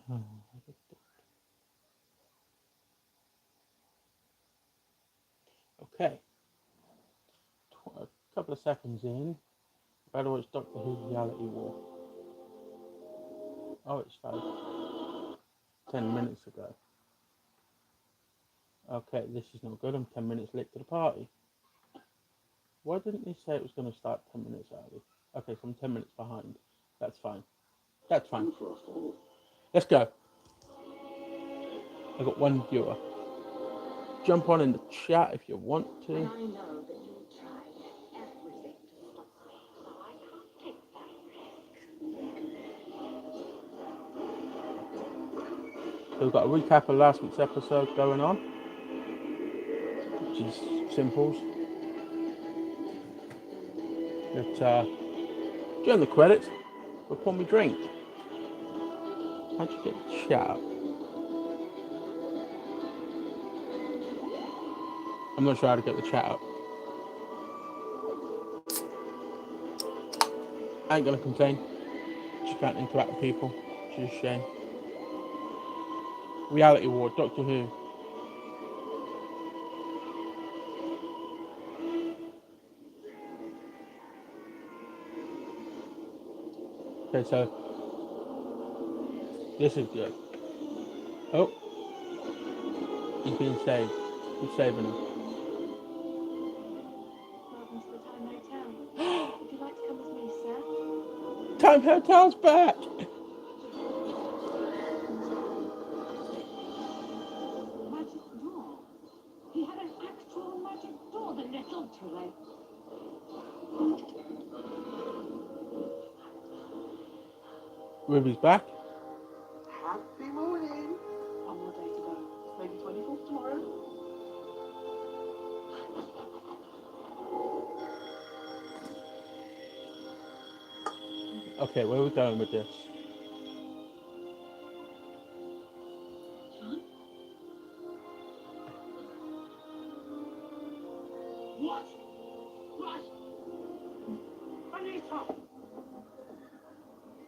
Okay, a couple of seconds in. By the way, it's Doctor Who Reality War. Oh, it started 10 minutes ago. Okay, this is not good. I'm 10 minutes late to the party. Why didn't they say it was going to start 10 minutes early? Okay, so I'm 10 minutes behind. That's fine. That's fine. Let's go. I got one viewer. Jump on in the chat if you want to. I know that you'll try everything to stop me, but I can't take that risk. So we've got a recap of last week's episode going on, which is simples. But during the credits, we'll pour me drink. How'd you get the chat up? I'm not sure how to get the chat up. I ain't gonna complain. Just can't interact with people, which is a shame. Reality War, Doctor Who. Okay, so this is good. Oh, he's being saved. Who's saving him? Welcome to the Time Hotel. Would you like to come with me, sir? Time Hotel's back! Magic door. He had an actual magic door, the little toy. Ruby's back. Happy morning. One more day to go. Maybe 24th tomorrow. Okay, where are we going with this? John? What? What? Anita!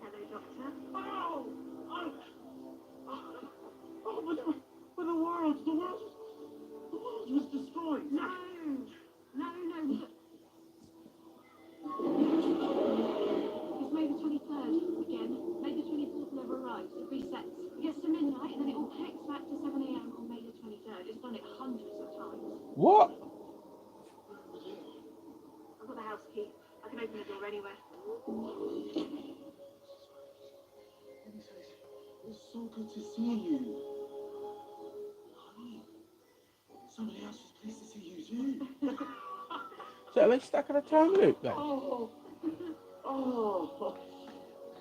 Hello, Doctor. Oh! But the world was destroyed. No. It's May the 23rd again. May the 24th never arrives. It resets. It gets to midnight and then it all connects back to 7 a.m. on May the 23rd. It's done it hundreds of times. What? I've got the house key. I can open the door anywhere. It's so good to see you. Honey, somebody else's place to see you too. So are they stuck in a time loop then? Oh.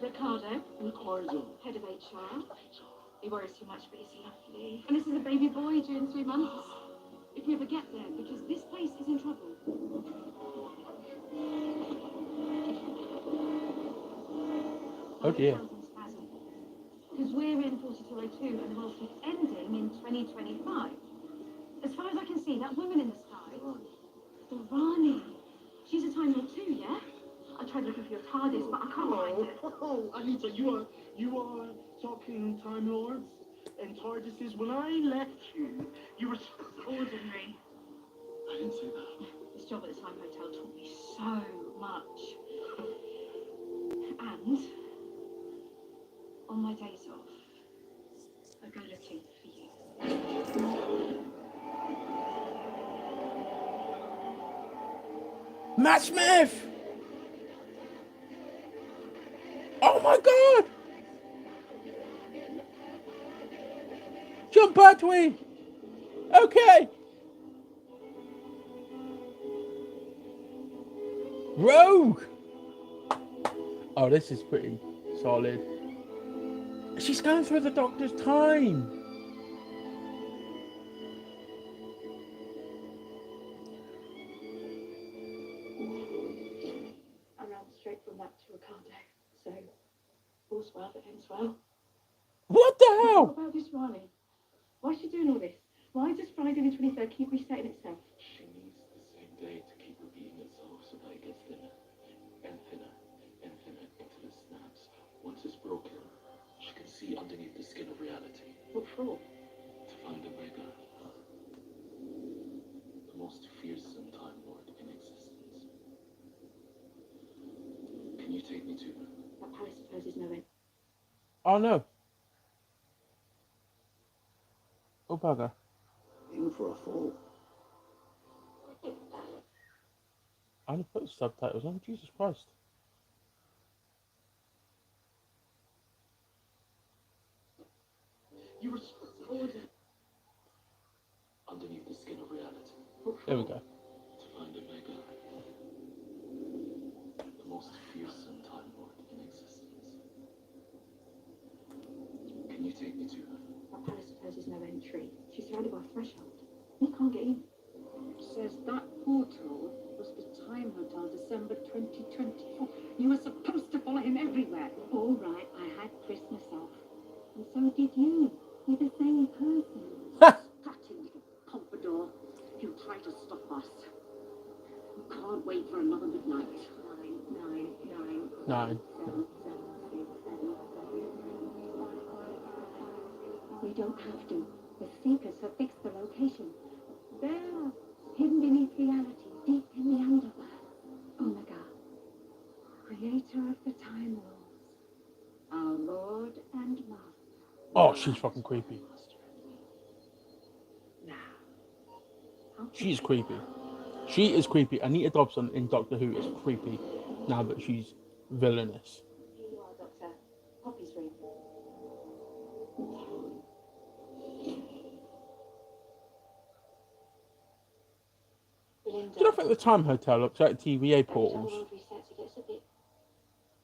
Ricardo, Ricardo. head of HR. He worries too much, but he's lovely. And this is a baby boy due in 3 months. If we ever get there, because this place is in trouble. Oh dear. Because we're in 4202 and the world keeps ending in 2025. As far as I can see, that woman in the sky, the Rani, she's a Time Lord too, yeah? I tried looking for your TARDIS, but I can't find it. Oh, Anita, you are talking Time Lords and TARDISes. When I left you, you were Ordinary. I didn't say that. This job at the Time Hotel taught me so much. And on my days off, I go looking for you. Matt Smith! Oh my god! John Pertwee! Okay! Rogue! Oh, this is pretty solid. She's going through the Doctor's time! I ran straight from that to Ricardo. So, all's well that ends well. What the What hell? about this Rani? Why is she doing all this? Why does Friday the 23rd keep resetting itself? She needs the same day to keep repeating itself so that it gets thinner and thinner and thinner until it snaps. Once it's broken, she can see underneath the skin of for? To find Omega, the most fearsome Time Lord in existence. Can you take me to her? That palace supposes no end. Oh no. Oh bugger. In for a fall. I only put the subtitles on. Jesus Christ. You were underneath the skin of reality. There we go. To find Omega, the most fearsome Time Lord in existence. Can you take me to her? That palace supposes no entry. She's surrounded by a threshold. You can't get in. Says that portal was the Time Hotel, December 2024. You were supposed to follow him everywhere. All right, I had Christmas off. And so did you. You're the same person. Strutting little pompadour. He'll try to stop us. We can't wait for another midnight. 9, 9, 9. 9. 7, 7, 6, 7, 7. We don't have to. The Seekers have fixed the location. There, hidden beneath reality, deep in the underworld. Omega, creator of the Time Lords, our Lord and Master. Oh, she's fucking creepy. Now, She's creepy. She is creepy. Anita Dobson in Doctor Who is creepy now that she's villainous. here you are, Doctor. Poppy's room. Do you think the Time Hotel looks like TVA Every time the portals? world resets, it gets a bit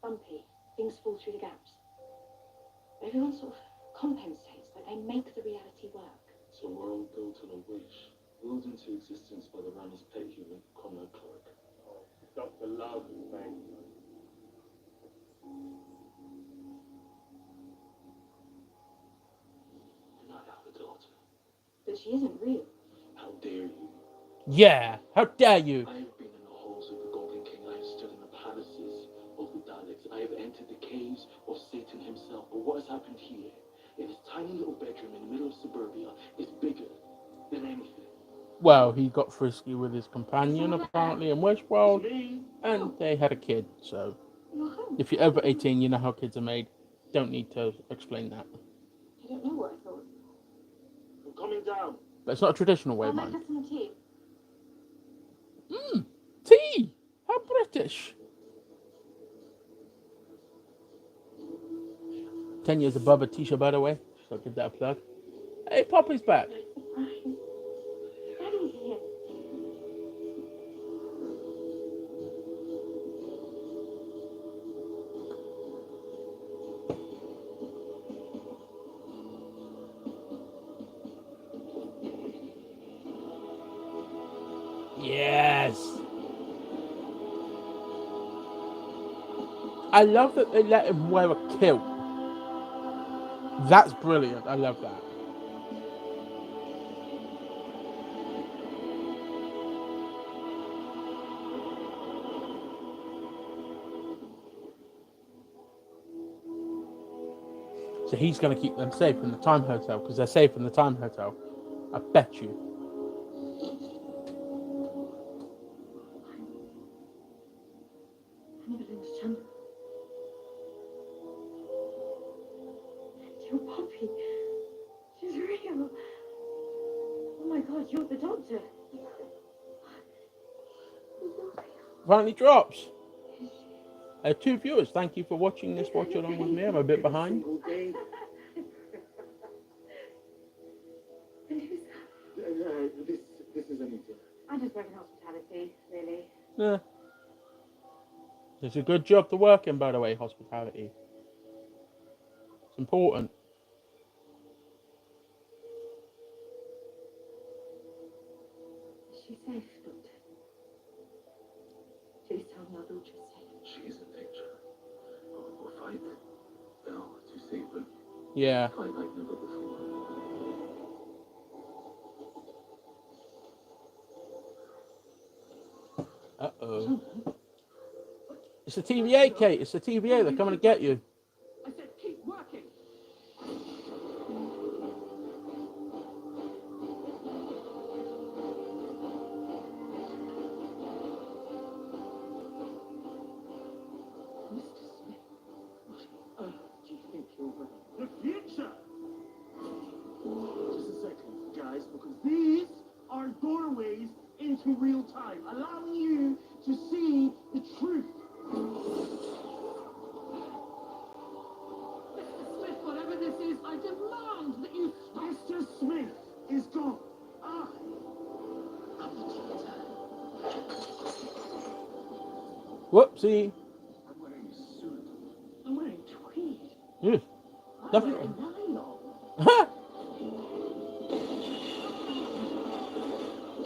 bumpy. Things fall through the gaps. But everyone sort of compensates, like they make the reality work. So world built on a wish, willed into existence by the Rani's pet human, Connor Clark. Dr. Love, thank you. And I have a daughter. But she isn't real. How dare you? Yeah, how dare you? I have been in the halls of the Golden King. I have stood in the palaces of the Daleks. I have entered the caves of Satan himself. But what has happened here, in this tiny little bedroom in the middle of suburbia, is bigger than anything. Well, he got frisky with his companion apparently in Westworld, Me? and they had a kid. So, You're home. if you're over 18, you know how kids are made. Don't need to explain that. You don't know what I thought. I'm coming down. But it's not a traditional way, I'll make man. us some tea. Tea! How British! 10 years above a Tisha, by the way. So I'll give that a plug. Hey, Poppy's back. Surprise. Daddy's here. Yes! I love that they let him wear a kilt. That's brilliant. I love that. So he's going to keep them safe in the Time Hotel because they're safe in the Time Hotel. I bet you. Annabelle, Dear Poppy. She's real. Oh my God, you're the doctor. Finally drops. I have 2 viewers. Thank you for watching this watch along with me. I'm a bit behind. Single day. And who's that? This is Anita. I just work in hospitality, really. Yeah. It's a good job to work in, by the way, hospitality. It's important. Is she safe, Doctor? Please tell me our daughter's safe. She is in danger. We'll fight now to save her. Yeah. Fight like never before. Uh-oh. It's the TVA, Kate. It's the TVA. They're coming to get you. I said keep working. airways into real time, allowing you to see the truth. Mr. Smith, whatever this is, I demand that you stop. Mr. Smith is gone. I'm the Whoopsie. I'm wearing a suit. I'm wearing tweed. Yeah, I'm definitely. wearing nylon.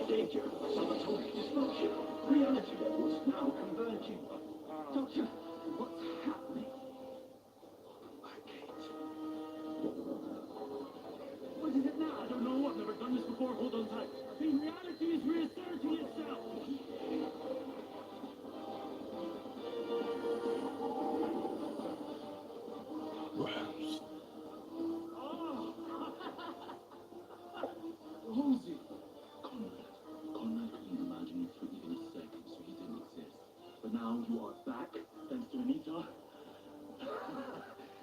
Danger, subatomic dysfunction. Reality levels now converging. Doctor, what's happening? I can't. What is it now? I don't know. I've never done this before. Hold on tight. The reality is reasserting itself. Rosie. Conrad couldn't imagine you for even a second, so he didn't exist. But now you are back, thanks to Anita.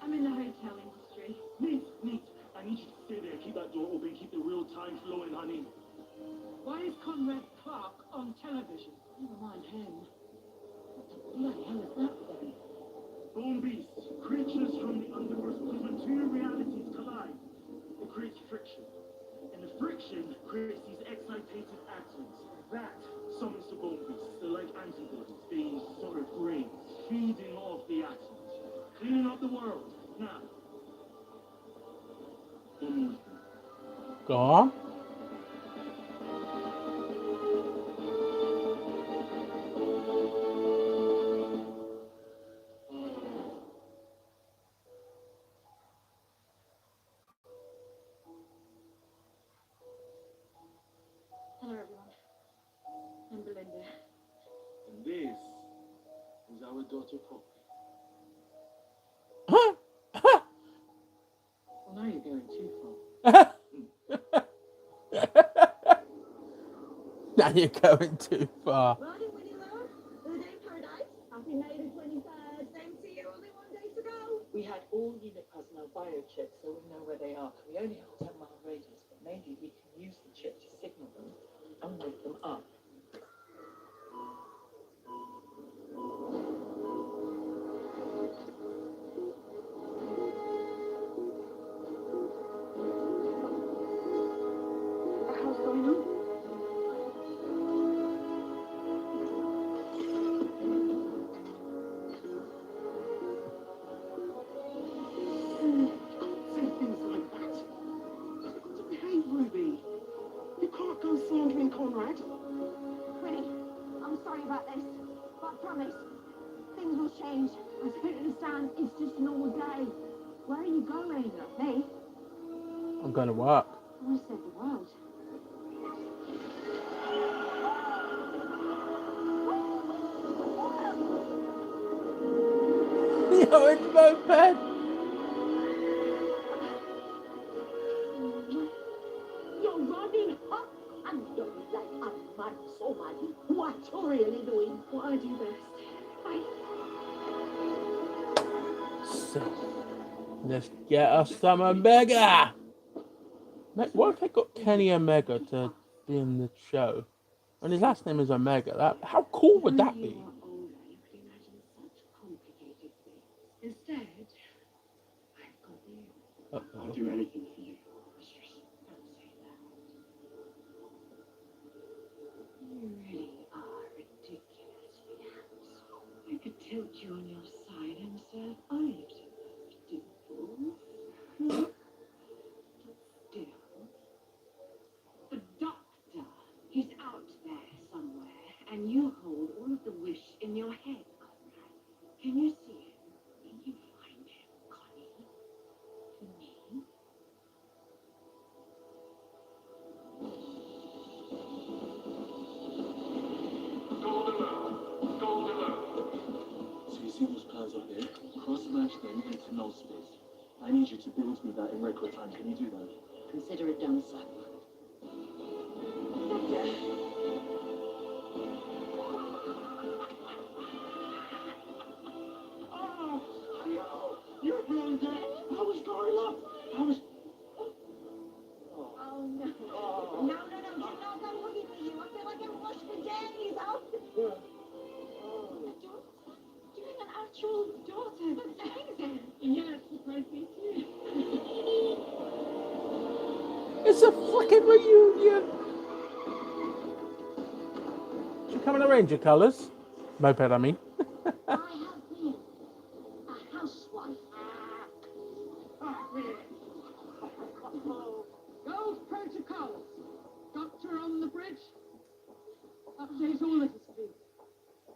I'm in the hotel industry. Neat. I need you to stay there. Keep that door open. Keep the real time flowing, honey. Why is Conrad Clark on television? Never mind him. What the bloody hell is that then? Bone beasts, creatures from the underverse, because when two realities collide, it creates friction. And the friction creates these excitated atoms. That summons the bone beasts. They're like antibodies, being sort of grains, feeding off the atoms, cleaning up the world. Now, one more thing. Go on. Hello, everyone. I'm Belinda. And this is our daughter Poppy. Well, now you're going too far. Now you're going too far. Morning, Winnie Love. Good day, Paradise. Happy May the 23rd. Same to you, only 1 day to go. We had all unit personnel biochips, so we know where they are. We only have a 10-mile radius, but maybe we can use the chip to signal them and wake them up. What the hell's going on? Say things like that. Behave, Ruby. You can't go slandering Conrad. Winnie, I'm sorry about this, but I promise, things will change. I don't understand. It's just a normal day. Where are you going? Me? I'm going to work. I want to save the world. Yo, it's moped. You're running up and down like a mad woman. What you really doing? What I do best. So, let's get us some Omega. What if they got Kenny Omega to be in the show? And his last name is Omega. How cool would that be? When you are older, you could imagine such complicated things. Instead, I've got you. I'll do anything for you. Mistress, don't say that. You really are ridiculously handsome. I could tilt you on your side and serve olives in those dimples. But still, the doctor, he's out there somewhere, and you hold all of the wish in your head, Conrad. Can you see him? Can you find him, Connie? For me? So you see those plans up there? Cross-match them into null space. I need you to build me that in record time. Can you do that? Consider it done, son. Oh, no! You're doing that! I was going up! I was... Oh, no. No, you're not going to hit me. You reunion. Should come in the Ranger colours. Moped, I mean. I have been a housewife. Girls protocol. Doctor on the bridge. Update all of us, please.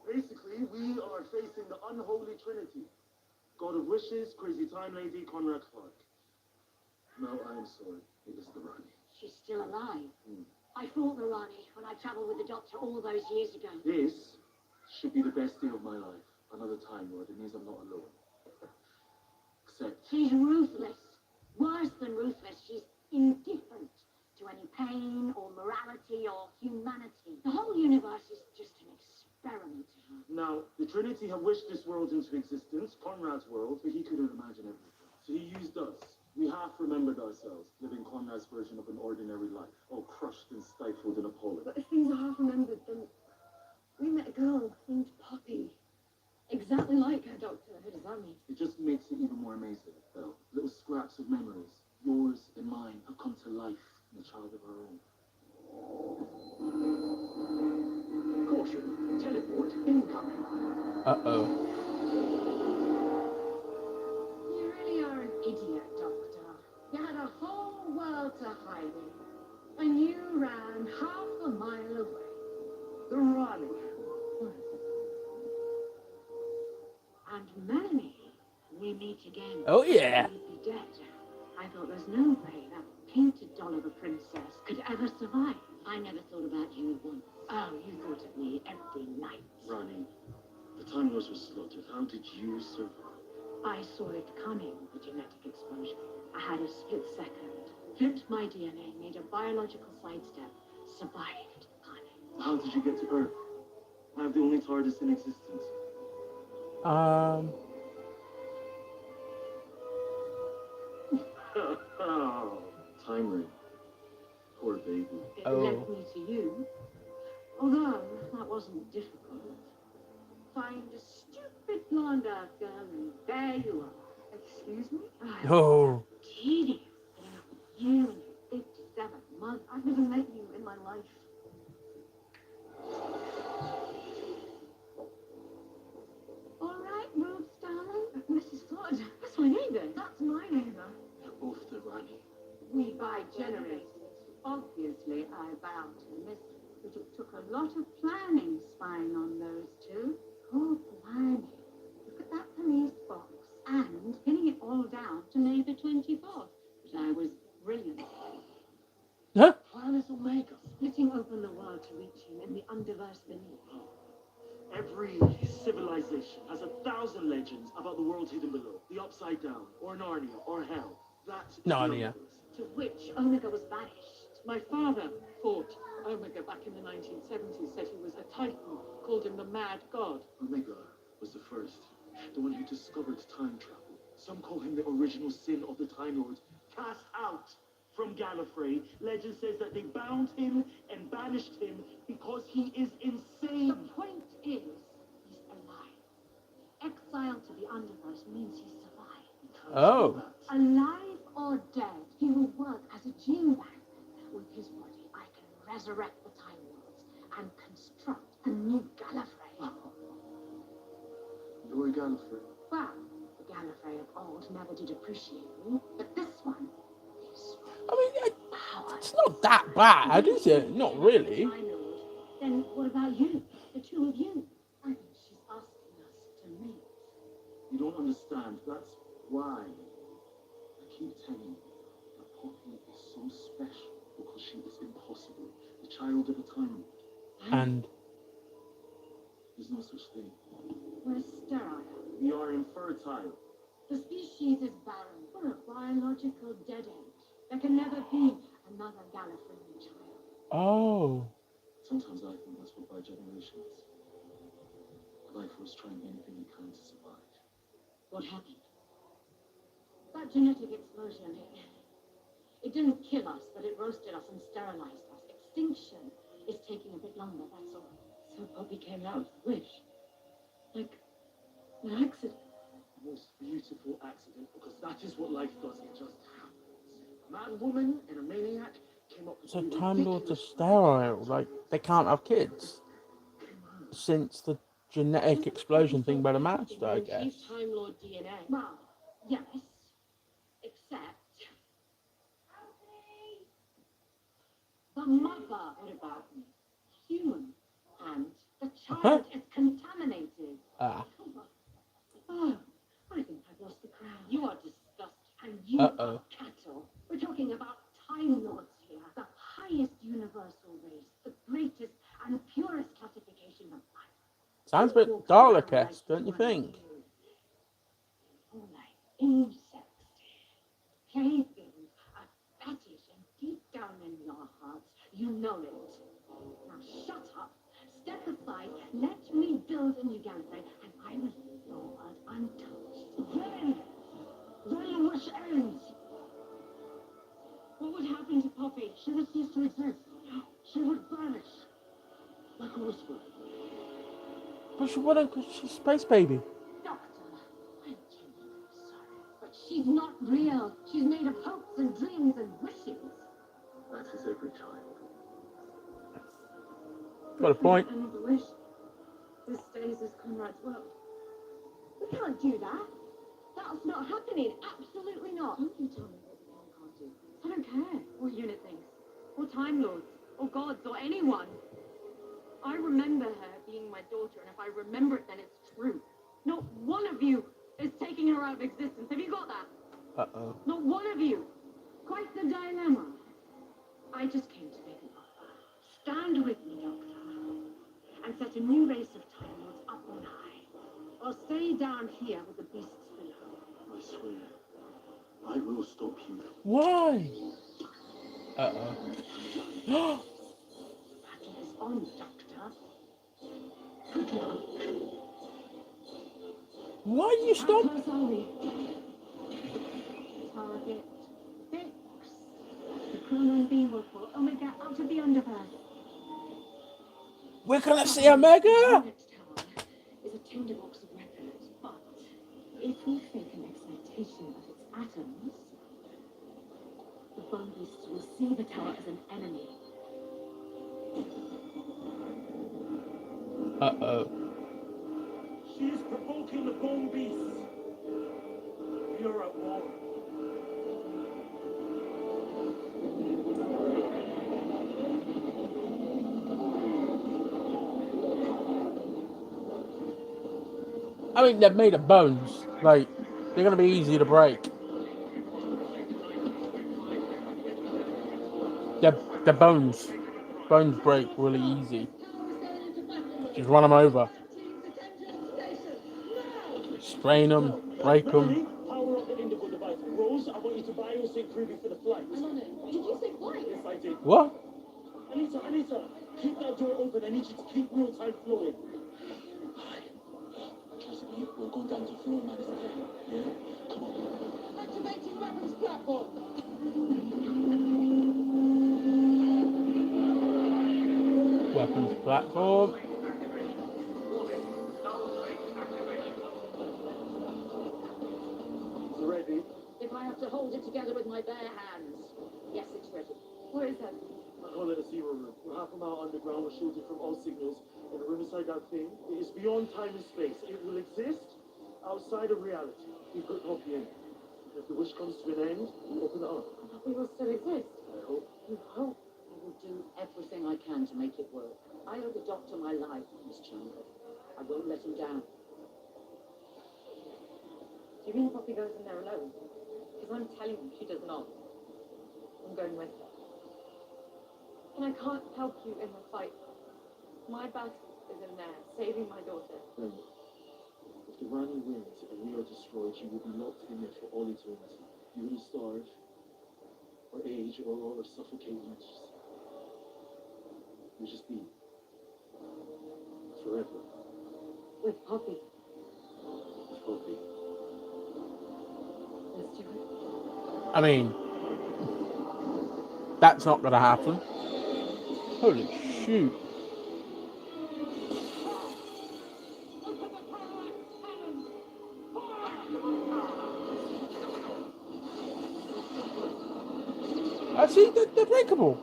Basically, we are facing the unholy trinity. God of Wishes, Crazy Time Lady, Conrad Clark. No, I am sorry. It is the Rani. She's still alive. I fought the Rani when I travelled with the doctor all those years ago. This should be the best day of my life. Another time, Lord. It means I'm not alone. Except... She's ruthless. Worse than ruthless, she's indifferent to any pain or morality or humanity. The whole universe is just an experiment to her. Now, the Trinity have wished this world into existence, Conrad's world, but he couldn't imagine everything. So he used us. We half remembered ourselves, living Conrad's version of an ordinary life, all crushed and stifled in a Poland. But if things are half remembered, then we met a girl named Poppy. Exactly like her doctor, her design. It just makes it even more amazing, though. Little scraps of memories, yours and mine, have come to life in a child of our own. Caution, teleport incoming. Uh-oh. You really are an idiot, Doctor. You had a whole world to hide in, and you ran half a mile away. The Rani. And Melanie, we meet again. Oh, yeah. You'd be dead. I thought there's no way that painted doll of a princess could ever survive. I never thought about you once. Oh, you thought of me every night. Rani, the Time Lords were slaughtered. How did you survive? I saw it coming, the genetic exposure. I had a split second. Flipped my DNA, made a biological sidestep, survived the planet. How did you get to Earth? I have the only TARDIS in existence. Time ring. Poor baby. It Oh. led me to you. Although that wasn't difficult. Find a stupid blonde-eyed girl and there you are. Excuse me? Oh. Tedious. You and your 57 months. I've never met you in my life. All right, Ruth, darling. Mrs. Flood. That's my neighbour. That's my neighbour. They're both the Rani. We buy generous. Obviously, I bow to the mystery, but it took a lot of planning spying on those two. Oh, blimey. Look at that police box. And pinning it all down to May the 24th. But I was brilliant. Huh? Planet Omega. Splitting open the world to reach him in the underverse beneath. Every civilization has 1,000 legends about the world hidden below. The Upside Down, or Narnia, or Hell. That is Narnia. To which Omega was banished. My father fought Omega back in the 1970s, said he was a titan, called him the Mad God. Omega was the first, the one who discovered time travel. Some call him the original sin of the Time Lords, cast out from Gallifrey. Legend says that they bound him and banished him because he is insane. The point is, he's alive. Exiled to the underverse means he survived. Oh. Alive or dead, he will work as a gene bank. With his body, I can resurrect the Time Lords and construct a new Gallifrey. You're a Gallifrey. Well, the Gallifrey of old never did appreciate me, but this one is I mean, power. it's not that bad, is it? Not really. Time Lord. Then what about you? The two of you? I think she's asking us to meet. You don't understand. That's why I keep telling you that Poppy is so special because she is impossible. The child of a Time Lord. And There's no such thing. We're sterile. We are infertile. The species is barren. We're a biological dead end. There can never be another Gallifreyan child. oh. Sometimes I think that's what by generation is. Life was trying anything it can to survive. What happened? That genetic explosion, it didn't kill us, but it roasted us and sterilized us. Extinction is taking a bit longer, that's all. So Poppy came out with a wish. Like an accident. The most beautiful accident, because that is what life does. It just happens. A mad woman and a maniac So Time Lords are sterile, like they can't have kids since the genetic explosion thing by the Master, I guess. She's Time Lord DNA. Well, yes, except the mother. What about me? Human. And the child is contaminated. Ah. Oh, I think I've lost the crown. You are disgusting. And you Uh-oh. are cattle. We're talking about Time Lords here. The highest universal race. The greatest and purest classification of life. Sounds a bit Dalek-esque, don't you think? All like insects. Playthings are fetish, and deep down in your hearts, you know it. Now shut up, step aside, let me build a new galley, and I will leave your world untouched. Then the wish ends. What would happen to Poppy? She would cease to exist. She would vanish. Like a whisper. But she wouldn't, because she's Space Baby. Doctor, I'm genuinely sorry, but she's not real. She's made of hopes and dreams and wishes. That is every child. Got a point. Another wish. This stays as Conrad's will. We can't do that. That's not happening. Absolutely not. Don't you tell me what we can and can't do. I don't care what unit thinks, or Time Lords, or gods, or anyone. I remember her being my daughter, and if I remember it, then it's true. Not one of you is taking her out of existence. Have you got that? Uh-oh. Not one of you. Quite the dilemma. I just came to make an offer. Stand with me, Doctor, and set a new race of Time Lords up on high. Or stay down here with the beasts below. I swear, I will stop you. Why? Uh-oh. Battle is on, Doctor. Why you How stop? close are we? Target fixed. The chronon beam will pull Omega out of the underverse. We're gonna see Omega! Unit tower is a tinderbox of records, but if we fake an excitation of its atoms, the bone beasts will see the tower as an enemy. Uh-oh. She is provoking the bone beasts. We are at war. I mean, they're made of bones. Like, they're gonna be easy to break. They're bones. Bones break really easy. Just run them over. Sprain them, break them. Melanie, power up the indigo device. Rose, I want you to biosync Ruby for the flight. I'm on it. Did you say flight? Yes, I did. What? Anita, keep that door open. I need you to keep real time flowing. Trust me, we're going down to floor minus 10. Yeah? Come on. Activating weapons platform. Weapons platform. It's ready. If I have to hold it together with my bare hands. Yes, it's ready. Where is that? I call it a zero room. We're half a mile underground. We're shielded from all signals. And the room inside that thing, it is beyond time and space. It will exist outside of reality. We put Poppy in. If the wish comes to an end, we open it up. We will still exist. I hope. You hope I will do everything I can to make it work. I owe the doctor my life, Miss Chandler. I won't let him down. Do you mean Poppy goes in there alone? Because I'm telling you, she does not. I'm going with her. And I can't help you in the fight. My battle is in there, saving my daughter. Remember, if the Rani wins and we are destroyed, you will be locked in there for all eternity. You will starve, or age, or suffocate. You just be. Forever. With Poppy. With Poppy. Let's do it. I mean, that's not gonna happen. Holy shoot. see, they're breakable.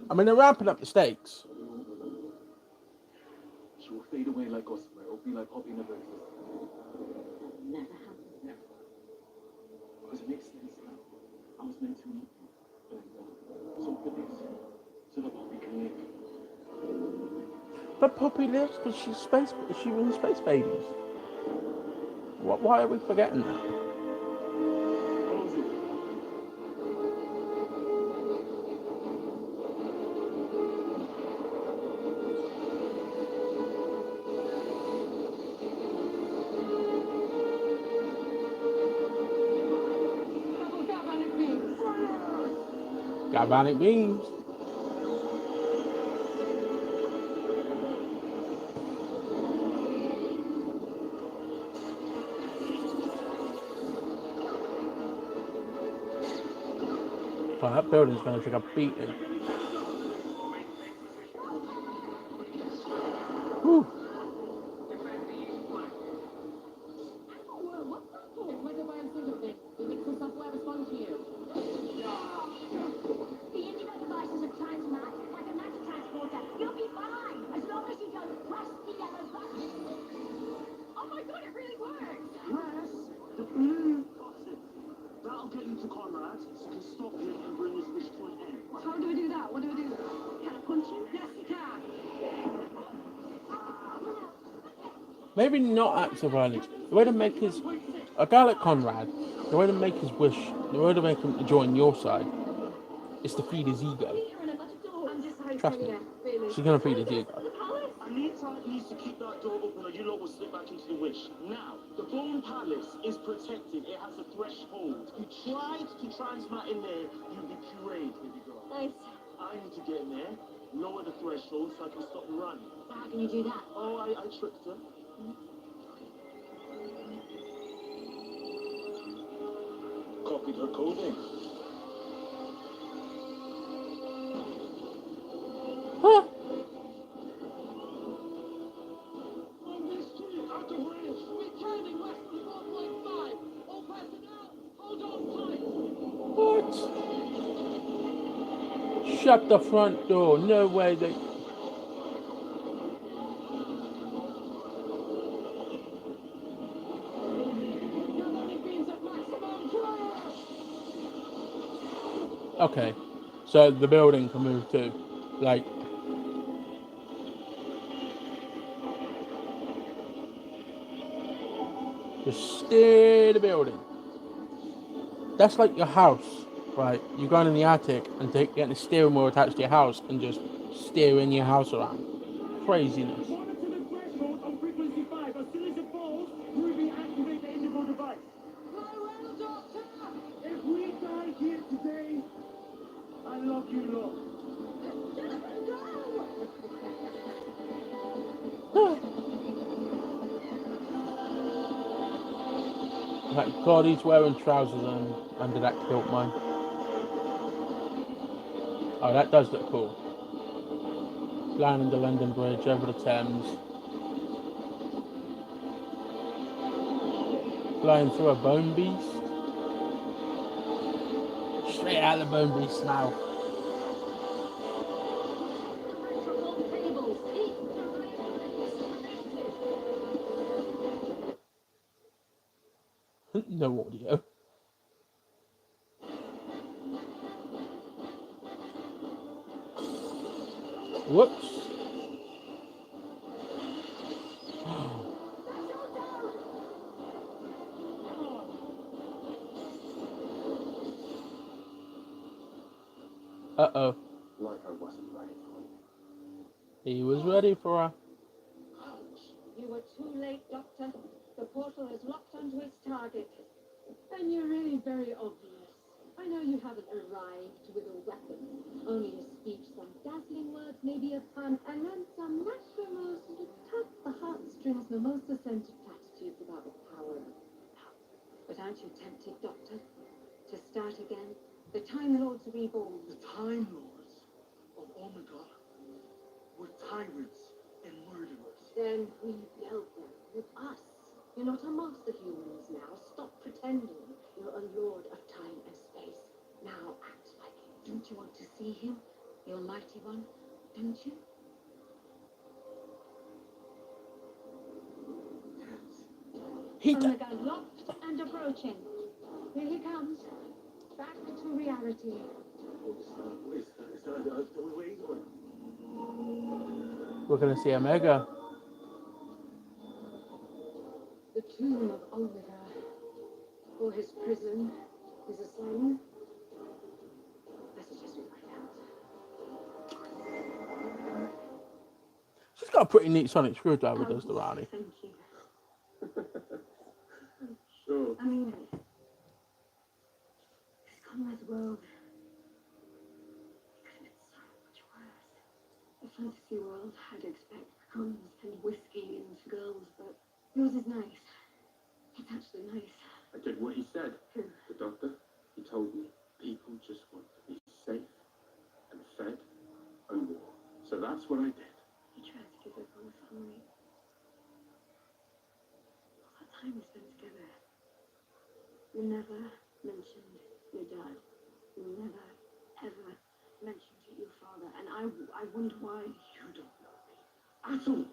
I mean, they're ramping up the stakes. She will fade away like gossamer. It will be like Poppy never existed. That'll never happen. Never. Because it makes sense now. I was meant to meet you. So for this, so that Poppy can live. But Poppy lives because she was space babies. Why are we forgetting that? Galvanic beams. Well, that building's going to take a beating. Whew. What's that for? Whether by fingerprint, the Nixon software responds to you. The indigo devices are transmat, like a matter transporter. You'll be fine, as long as you don't press the yellow button. Oh my god, it really works! Press the blue button. That'll get you to Conrad, so you can stop him and bring his wish to an end. How do I do that? What do I do? Can I punch him? Yes, you can! Maybe not acts of violence. The way to make his... A guy like Conrad, the way to make his wish, the way to make him join your side, is to feed his ego. I'm just hoping, Trust me. yeah, really. She's going to feed his ego. Anita needs to keep that door open or you lot will slip back into the wish. Now, the Bone Palace is protected. It has a threshold. If you tried to transmat in there, you'd be pureed, baby girl. Nice. I need to get in there, lower the threshold so I can stop the run. How can you do that? Oh, I tricked her. Copied her coding. Huh? On this street, out the bridge. Returning west to 4.5. All personnel, hold on tight. What? Shut the front door. No way they... Okay, so the building can move too. Like... Just steer the building. That's like your house, right? You go in the attic and get the steering wheel attached to your house and just steering your house around. Craziness. Monitor the threshold on frequency 5. As soon as it falls, Ruby activate the indigo device. Well, Doctor! If we die here today, I love you, Lord. Thank God he's wearing trousers under that kilt, mine. Oh, that does look cool. Flying under London Bridge, over the Thames. Flying through a bone beast. Straight out of the bone beast's mouth. No audio. Whoops. Uh-oh. Like I wasn't ready for you. He was ready for her. You were too late, Doctor. The portal is locked onto its target. And you're really very obvious. I know you haven't arrived with a weapon. Only a speech, some dazzling words, maybe a pun, and then some mushroom to tug the heartstrings, mimosa-scented platitudes about the power of power. But aren't you tempted, Doctor, to start Lords. The Time Lords of Omega were tyrants and murderers. Then we dealt them with us. You're not a master humans now. Stop pretending you're a lord of time and space. Now act like it. Don't you want to see him? Your mighty one, don't you? He d- Omega locked and approaching. Here he comes. Back to reality. Is that the Earth way or? We're gonna see Omega. The tomb of Omega. Or his prison, his asylum. I suggest we find out. She's got a pretty neat sonic screwdriver, does the Rani? Thank you. Sure. I mean it. This Conrad's world could have been so much worse. A fantasy world, I'd expect guns and whiskey and girls, but yours is nice. It's actually nice. I did what he said. Who? The doctor, he told me people just want to be safe and fed and warm. So that's what I did. You tried to give up on the family. All that time we spent together. You never mentioned your dad. You never, ever mentioned your father. And I wonder why. You don't know me at all.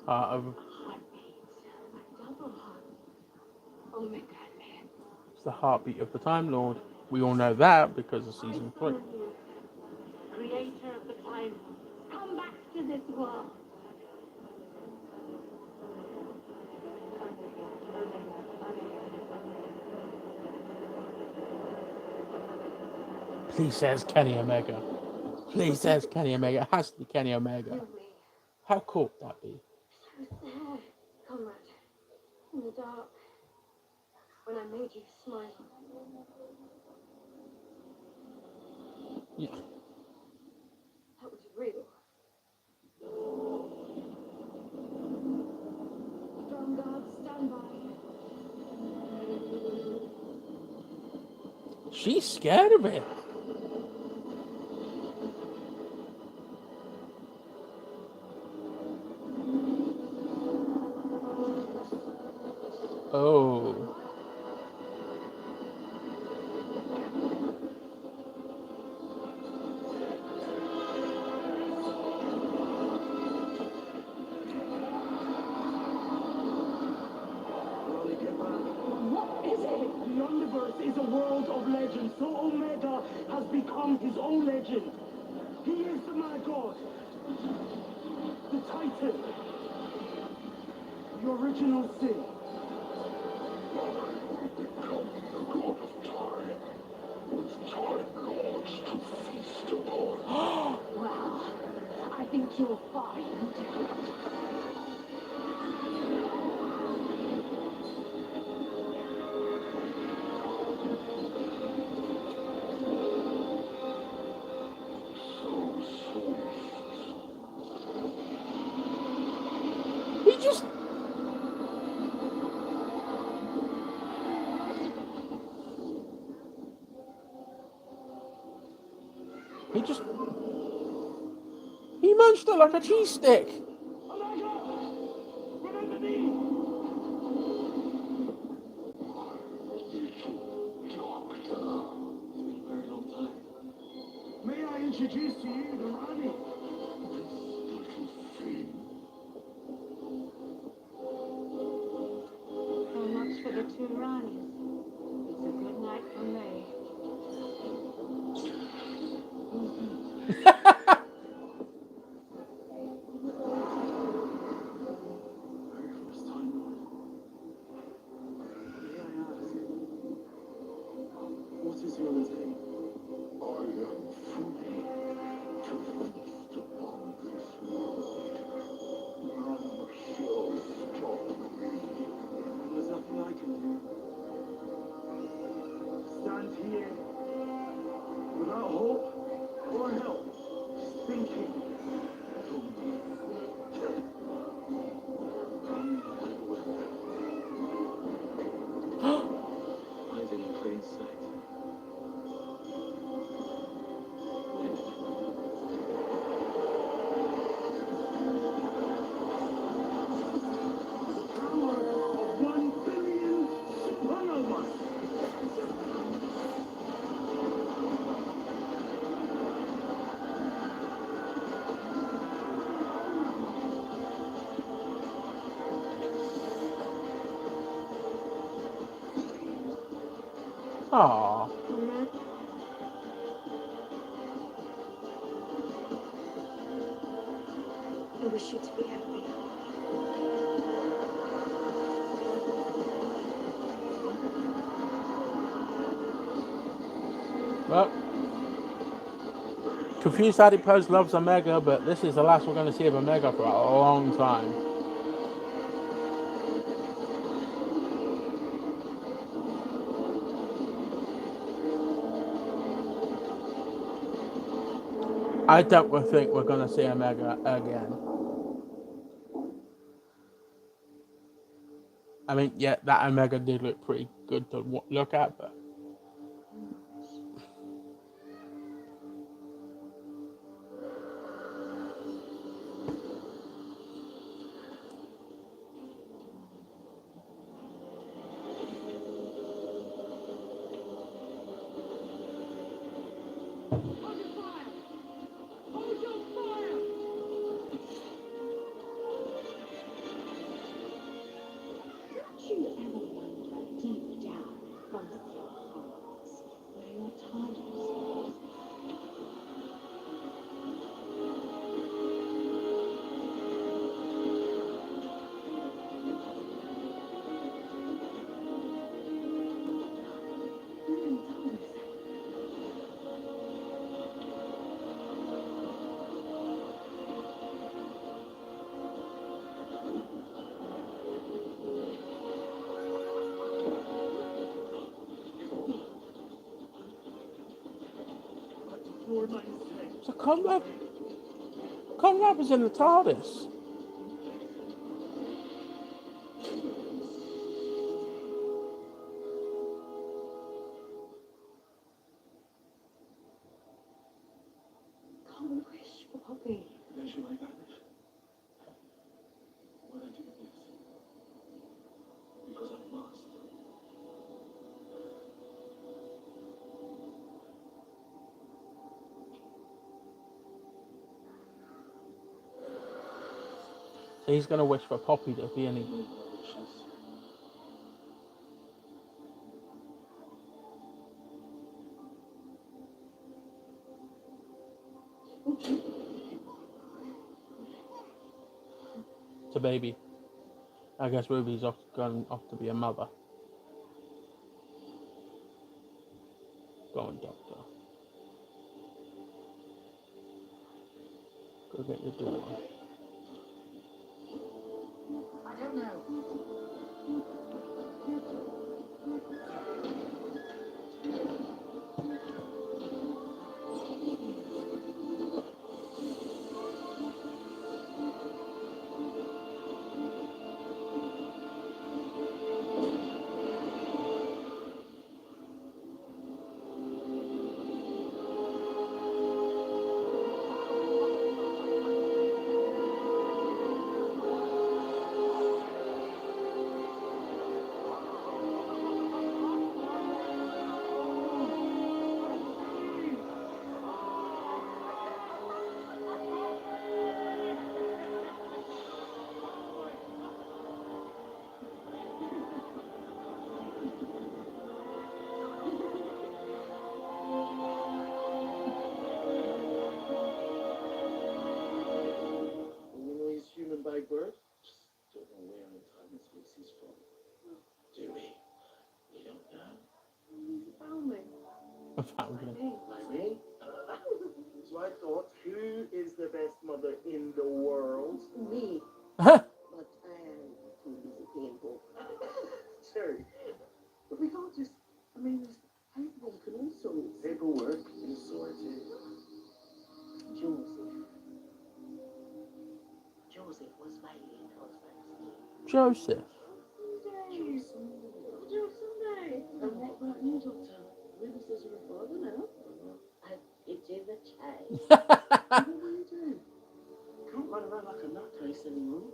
Heartbeat. A double heart. Omega lives. It's the heartbeat of the Time Lord. We all know that because of season 3. Creator of the time. Come back to this world. Please says Kenny Omega. Please says Kenny Omega. It has to be Kenny Omega. You me. How cool would that be? I was there, comrade. In the dark. When I made you smile. Yeah. That was real. Strong guards, stand by. She's scared of it. Oh. What is it? The universe is a world of legends, so Omega has become his own legend. He is the Mad God, the Titan, the original sin. Well, I think you'll find. He just... He munched it like a cheese stick. Omega! Remember me! It's been a very long time. May I introduce to you the Rani? So much for the two Ranis. It's a good night for me. Very first time, Lord. May I ask, what is your name? I am free to feast upon this world. None shall stop me. There's nothing I can do. Stand here without hope or help, thinking. Aww. I wish you to be happy. Well, Confused Adipose loves Omega, but this is the last we're going to see of Omega for a long time. I don't think we're going to see Omega again. I mean, yeah, that Omega did look pretty good to look at, but Don't you ever wonder deep down both your hearts where your titles is? so Conrad was in the TARDIS. Can't wish for Poppy. Don't you like that? Why don't you do this? Because I must. So he's going to wish for Poppy to be any. Wishes. It's a baby. I guess Ruby's going off to be a mother. Go on, Doctor. Go get your daughter. I don't know. You know he's human by birth? Just don't know where in time and space he's from. Do we? We don't know. He's a foundling. I found him. Like me? So I thought, who is the best mother in the world? Me. Huh? But I am too busy paying for. Cherry. But we can't just, I mean, there's paperwork and all sorts. Paperwork is sorted. Joseph was my late husband's name. Joseph. Sunday. And what about you, Doctor? Ruby says you're a father now. It is a child. What will you do? Can't run around like a nutcase anymore.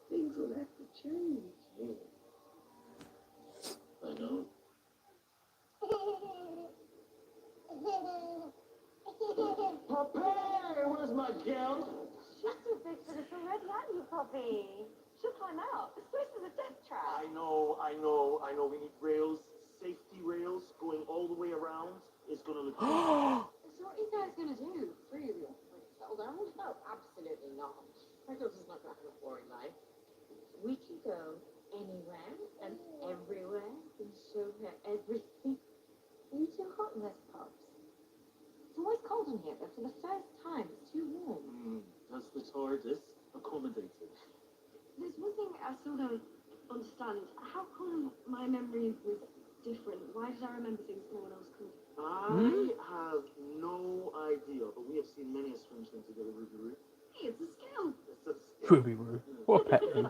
Things will have to change. I know. Poppy, where's my girl? She's too big for this already, aren't you, Poppy? She'll climb out. This place is a death trap. I know. We need rails, safety rails going So what are you guys going to do? Three of you? Like, settle down? No, absolutely not. My daughter's not going to have a boring life. We can go anywhere and everywhere and show her everything. Are you too hot in this pubs? It's always cold in here, but for the first time, it's too warm. That's the TARDIS accommodating. There's one thing I still don't understand. How come my memory was different? Why did I remember things no one else could? I have no idea, but we have seen many a strange thing together, Ruby Roo. Hey, it's a skill. It's a skill. Ruby Roo. What a pet name.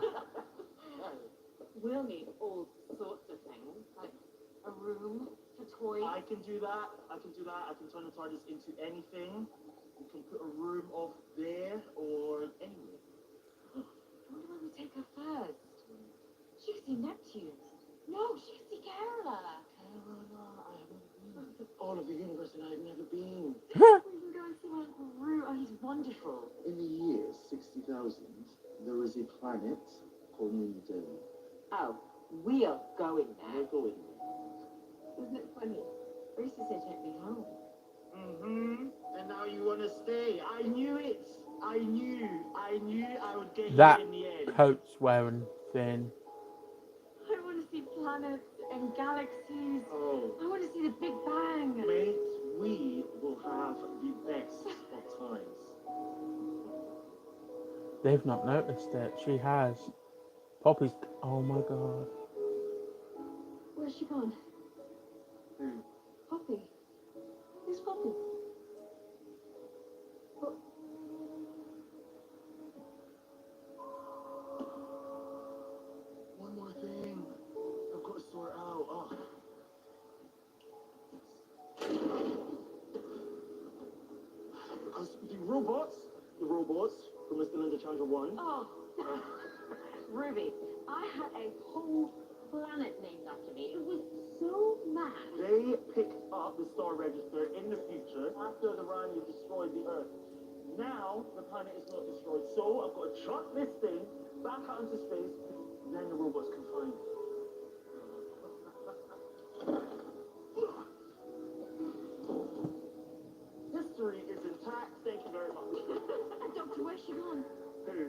We'll need all sorts of things, like a room for toys. I can do that. I can turn the TARDIS into anything. We can put a room off there or anywhere. I wonder where we take her first. She could see Neptune. No, she could see Kerala. Carolina, I have never been. All of the universe and I have never been. We can go and see my Uncle Roo. Oh, he's wonderful. In the year 60,000, there is a planet called New Delhi. Oh, we are going We're there. going. Isn't it funny? I used to say take me home. And now you want to stay. I knew it. I knew I would get That here in the end. coat wearing thing. I want to see planets and galaxies. Oh, I want to see the Big Bang. mate, we will have the best of times. They've not noticed it. She has. Poppy's. Oh my god. Where's she gone? Who? Poppy. Who's Poppy? One more thing. I've got to sort out. Oh. Because the robots from Mr. Ninja Chandra 1, Oh, Ruby, I had a whole planet named after me. It was so mad. they picked up the star register in the future after the Rani destroyed the Earth. Now the planet is not destroyed, so I've got to chuck this thing back out into space, and then the robots can find it. History is intact. Thank you very much. Doctor, where's she gone? Who?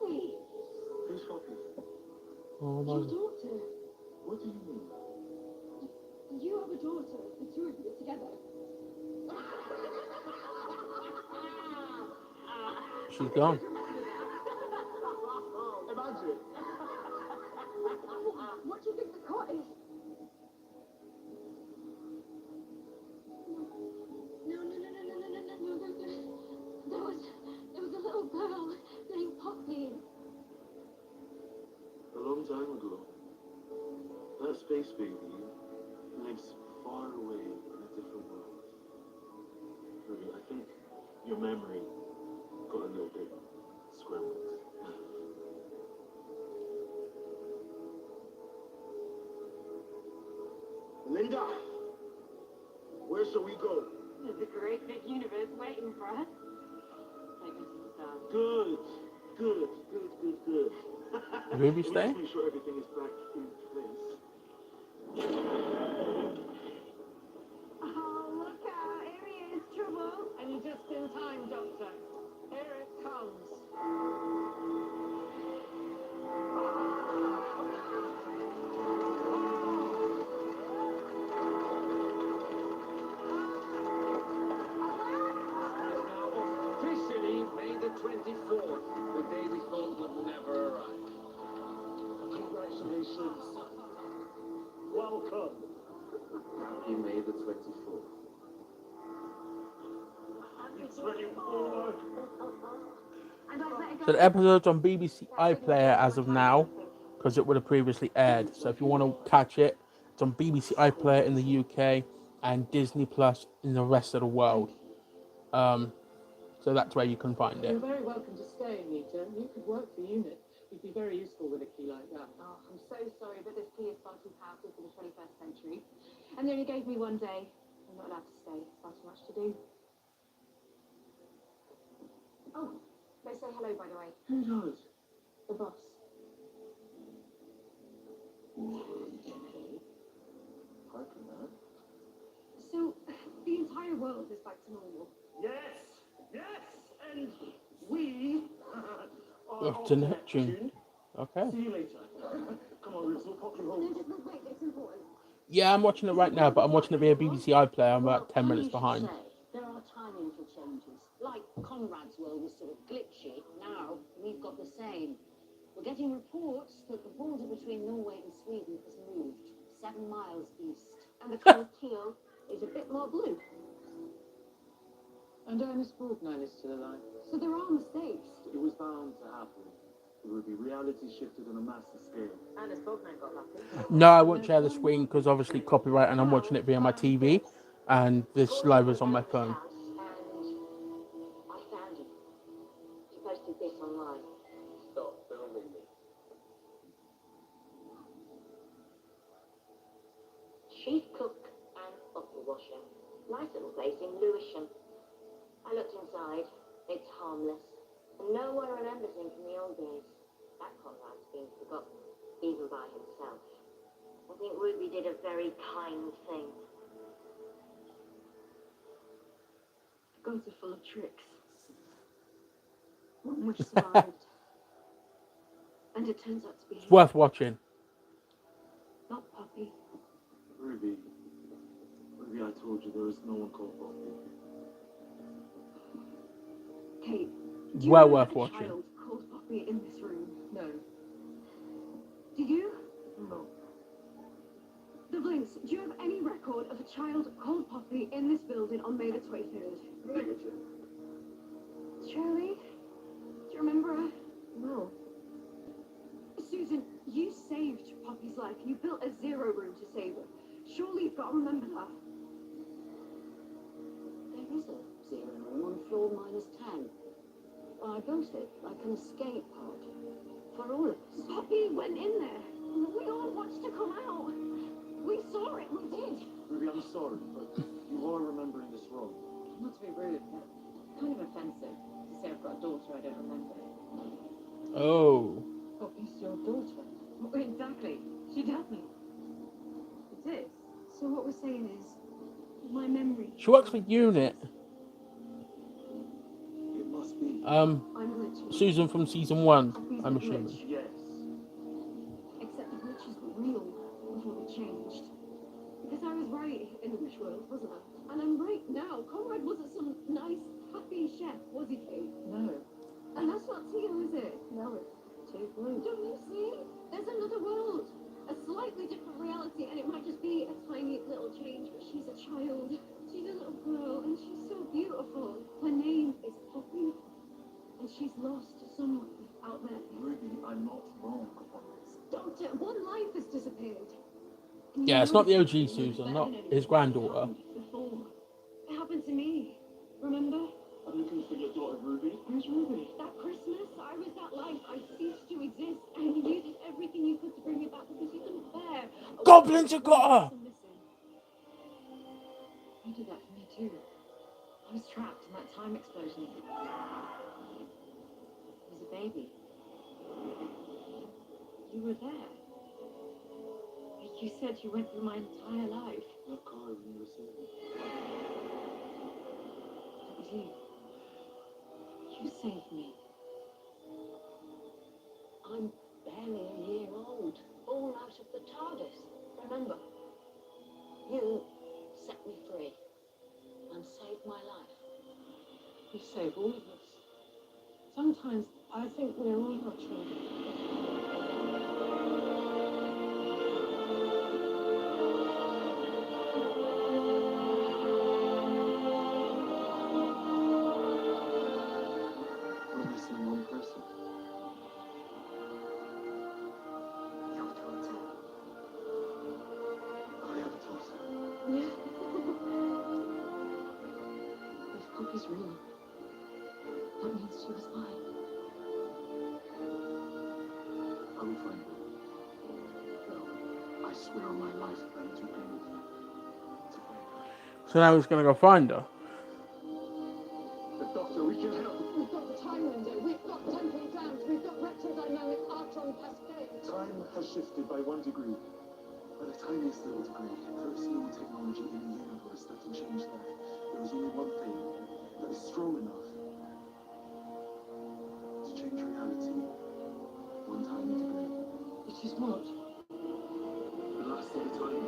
Poppy. Who's Poppy? Oh my Your god. daughter. What do you mean? You have a daughter. The two of you together. She's gone. Imagine. What do you think the cot is? No. There was a little girl named Poppy. A long time ago, that space baby lives far away in a different world. Ruby, I think your memory got a little bit scrambled. Linda, where shall we go? There's a great big universe waiting for us. Take me to the stars. Good. Ruby We stay? need to make sure everything is back in place. Oh, look out. Here he is, Trouble. And you're just in time, Doctor. Here it comes. Officially May the 24th, the day we thought would never arrive. Congratulations. Welcome. Happy May the 24th. It's ready forward. And I'll let it go. So the episode's on BBC iPlayer as of now, because it would have previously aired. So if you want to catch it, it's on BBC iPlayer in the UK and Disney Plus in the rest of the world. So that's where you can find it. You're very welcome to stay, Nita. You could work for UNIT. You'd be very useful with a key like that. Oh, I'm so sorry, but this key is far too powerful for the 21st century. And they only gave me one day. I'm not allowed to stay. Far too much to do. Oh, they say hello, by the way. Who knows? The boss. Parker, man. normal. Yes, and we are Off off to Neptune. Okay. See you later. Come on, Ribs, we'll pop you home. No, just wait, it's important. Yeah, I'm watching it right now, but I'm watching it via BBC iPlayer. I'm about 10 minutes behind. There are tiny little changes. Like Conrad's world was sort of glitchy. Now we've got the same. We're getting reports that the border between Norway and Sweden has moved 7 miles east. And the colour teal is a bit more blue. And Ernest Borgnine is still alive. So there are mistakes. It was bound to happen. Ruby, reality shifted on a massive scale. Ernest Borgnine got lucky. No, I won't share the screen because obviously copyright, and I'm watching it via my TV, and this live is on my phone. And I found him. He posted this online. Stop filming me. Chief cook and bottle washer. Nice little place in Lewisham. I looked inside. It's harmless. And no one remembers him from the old days. That Conrad's been forgotten, even by himself. I think Ruby did a very kind thing. The gods are full of tricks. One which survived. And it turns out to be It's worth watching. not Poppy. Ruby, I told you there is no one called Poppy. Kate, do It's you well know worth a watching. child called Poppy in this room? No. Do you? No. The Blinks, do you have any record of a child called Poppy in this building on May the 23rd? Negative. Shirley? Do you remember her? No. Susan, you saved Poppy's life. You built a zero room to save her. Surely you've got to remember that. There is a zero room on floor -10. Well, I built it like an escape pod for all of us. Poppy went in there. We all watched her come out. We saw it. We did. Ruby, I'm sorry, but you are remembering this wrong. Not to be rude, but kind of offensive to say I've got a daughter I don't remember. Oh. Poppy's your daughter. Well, exactly. She told me. It is. So what we're saying is, my memory. She works for Unit. It must be. I'm glitching. Susan from season 1, Poppy's I'm a glitch. assuming. Yes. Except the glitches were real before they changed. Because I was right in the wish world, wasn't I? And I'm right now. Conrad wasn't some nice, happy chef, was he, Kate? No. And that's not teal, is it? No, it's too blue. Don't you see? There's another world. A slightly different reality, and it might just be a tiny little change, but she's a child. She's a little girl, and she's so beautiful. Her name is Poppy, and she's lost somewhere out there. Ruby, I'm not wrong on this. Don't it? One life has disappeared. And you Yeah, it's know not the it's OG happened Susan, better not than his granddaughter. Before. It happened to me. Remember? I'm looking for your daughter, Ruby. Who's Ruby? That Christmas, I was that life. I ceased to exist, and you did everything you could to bring me back because you couldn't bear. Goblins have got her! You did that for me too. I was trapped in that time explosion. I was a baby. You were there. You said you went through my entire life. Your car when you were saving. It was you. You saved me. I'm barely a year old, born out of the TARDIS. Remember, you set me free and saved my life. You saved all of us. Sometimes I think we're all your children. We're missing one person. Your daughter. I have a daughter. Yeah. If Poppy's real, that means she was mine. I will find her. I swear on my life I need to be with you. To find her. So now he's going to go find her. The doctor, we can help. We've got the time window, we've got dumping grounds, we've got retrodynamic artron cascade. Time has shifted by 1 degree. At the tiniest little degree, there is no technology in the universe that can change that. There is only one thing that is strong enough to change reality one tiny degree. It is what? The last of the time.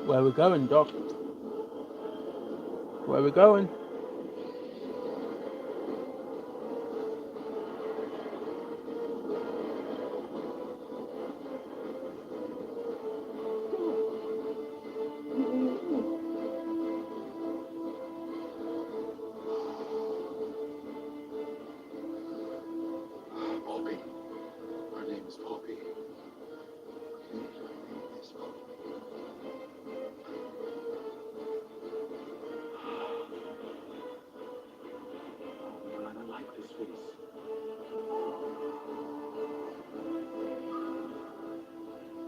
Where we going, Doc? Where we going? Poppy. Her name is Poppy. Okay, her name is Poppy. Oh man, I like this face.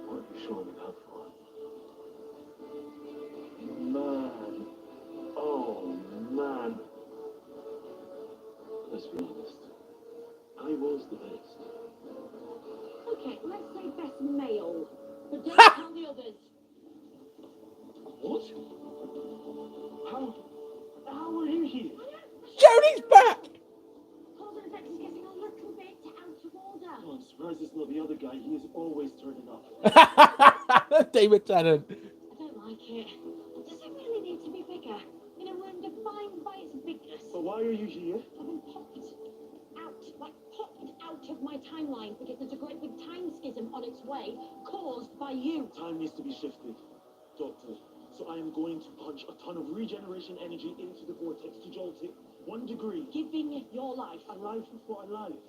What are you showing me that for? Man. Oh man. Let's be honest. I was the best. Okay, let's say best male. But don't tell the others. What? How are you here? Jodie's back! Cause and effect is getting a little bit out of order. Oh, I'm surprised it's not the other guy. He is always turning up. David Tennant. I don't like it. Does it really need to be bigger? You know, we're defined by its bigness. So why are you here? I've been popped out of my timeline because there's a great big time schism on its way caused by you. Time needs to be shifted, Doctor. So I am going to punch a ton of regeneration energy into the vortex to jolt it 1 degree. Giving your life. A life for a life.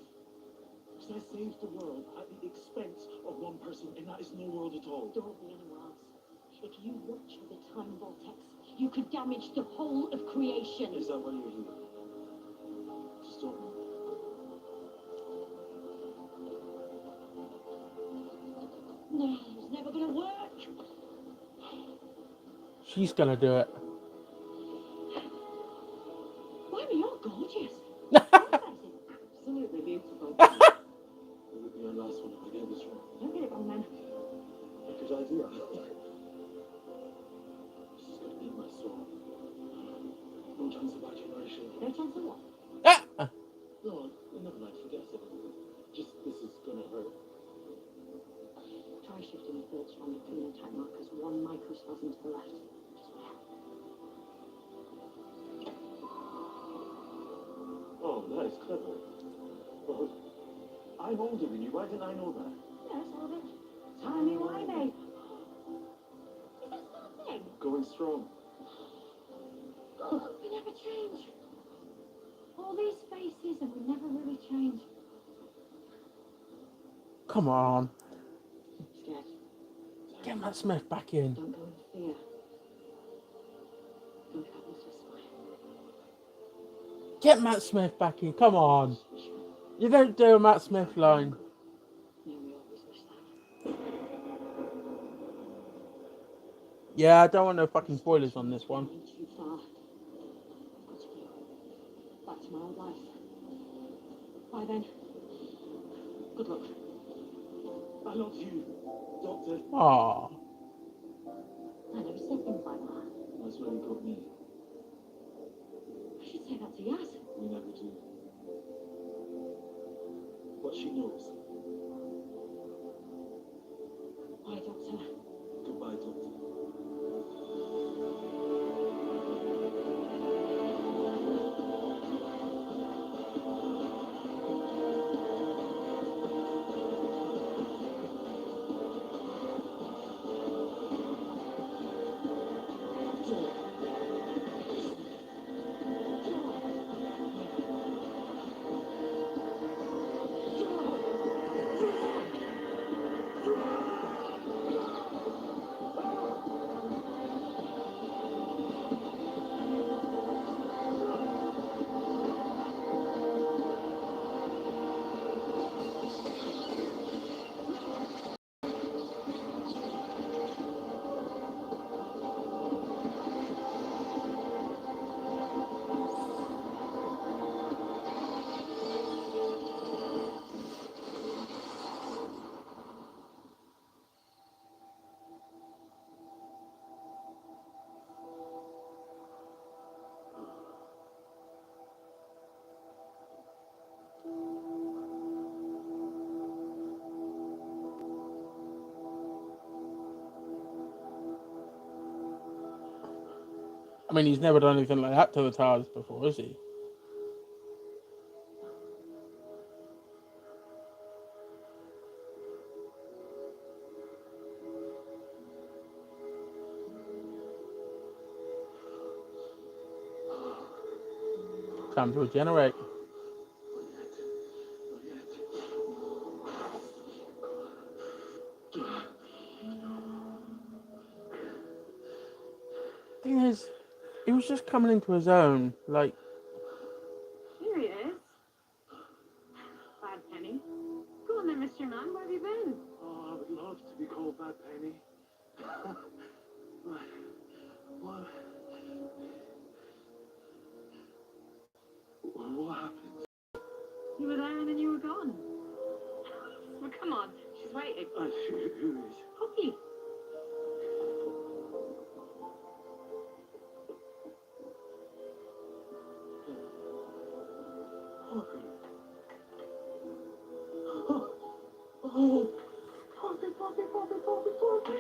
Because I saved the world at the expense of one person, and that is no world at all. Don't be anyone else. If you watch the time vortex, you could damage the whole of creation. Is that why you're here? To stop me? No, it's never gonna work. She's gonna do it. Blimey, you're gorgeous. Absolutely beautiful. It would be our last one if I get this wrong. Don't get it wrong then. Good idea. This is gonna eat my soul. No chance of regeneration. No chance of what? Ah! No, never mind. Forget I said anything. Just this is gonna hurt. Try shifting your thoughts from the criminal time markers 1 microspasm to the left. Just where? Oh, that is clever. Well, I'm older than you. Why didn't I know that? Yes, all of it. Timey-wimey. Is that still a thing? Going strong. We never change. All these faces and we never really change. Come on. Scared. Get Matt Smith back in. Don't go in fear. Think happens this way. Get Matt Smith back in. Come on. You don't do a Matt Smith line. Yeah, we always wish that. Yeah, I don't want no fucking spoilers on this one. Too far. Got to go. Back to my old life. Bye then. Good luck. I love you, Doctor. Aww. I never said things like that. That's where you got me. I should say that to Yaz. We never do. But she knows. Bye, Doctor. Goodbye, Doctor. I mean, he's never done anything like that to the TARDIS before, has he? Time to regenerate. Thing is, he was just coming into his own. Like, Here he is. Bad Penny. Go on then, Mr. Man. Where have you been? Oh, I would love to be called Bad Penny. What happened? You were there and then you were gone. Well, come on. She's waiting. Who is? Poppy. Poppy. Oh, Poppy, Poppy, Poppy, Poppy, Poppy.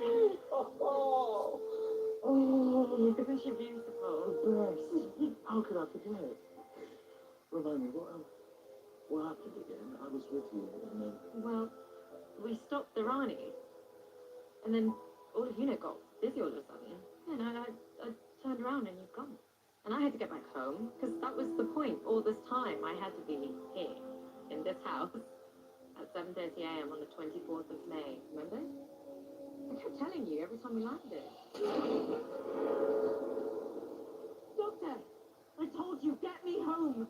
Oh, Isn't she beautiful? the best. How could I forget? Remind me, what happened again? I was with you, and then... Well, we stopped the Rani, and then all of UNIT got busy all of a sudden. And I turned around and you'd gone. And I had to get back home, because that was the point. All this time, I had to be here, in this house, at 7:30 a.m. on the 24th of May. Remember? I kept telling you every time we landed. Doctor, I told you, get me home.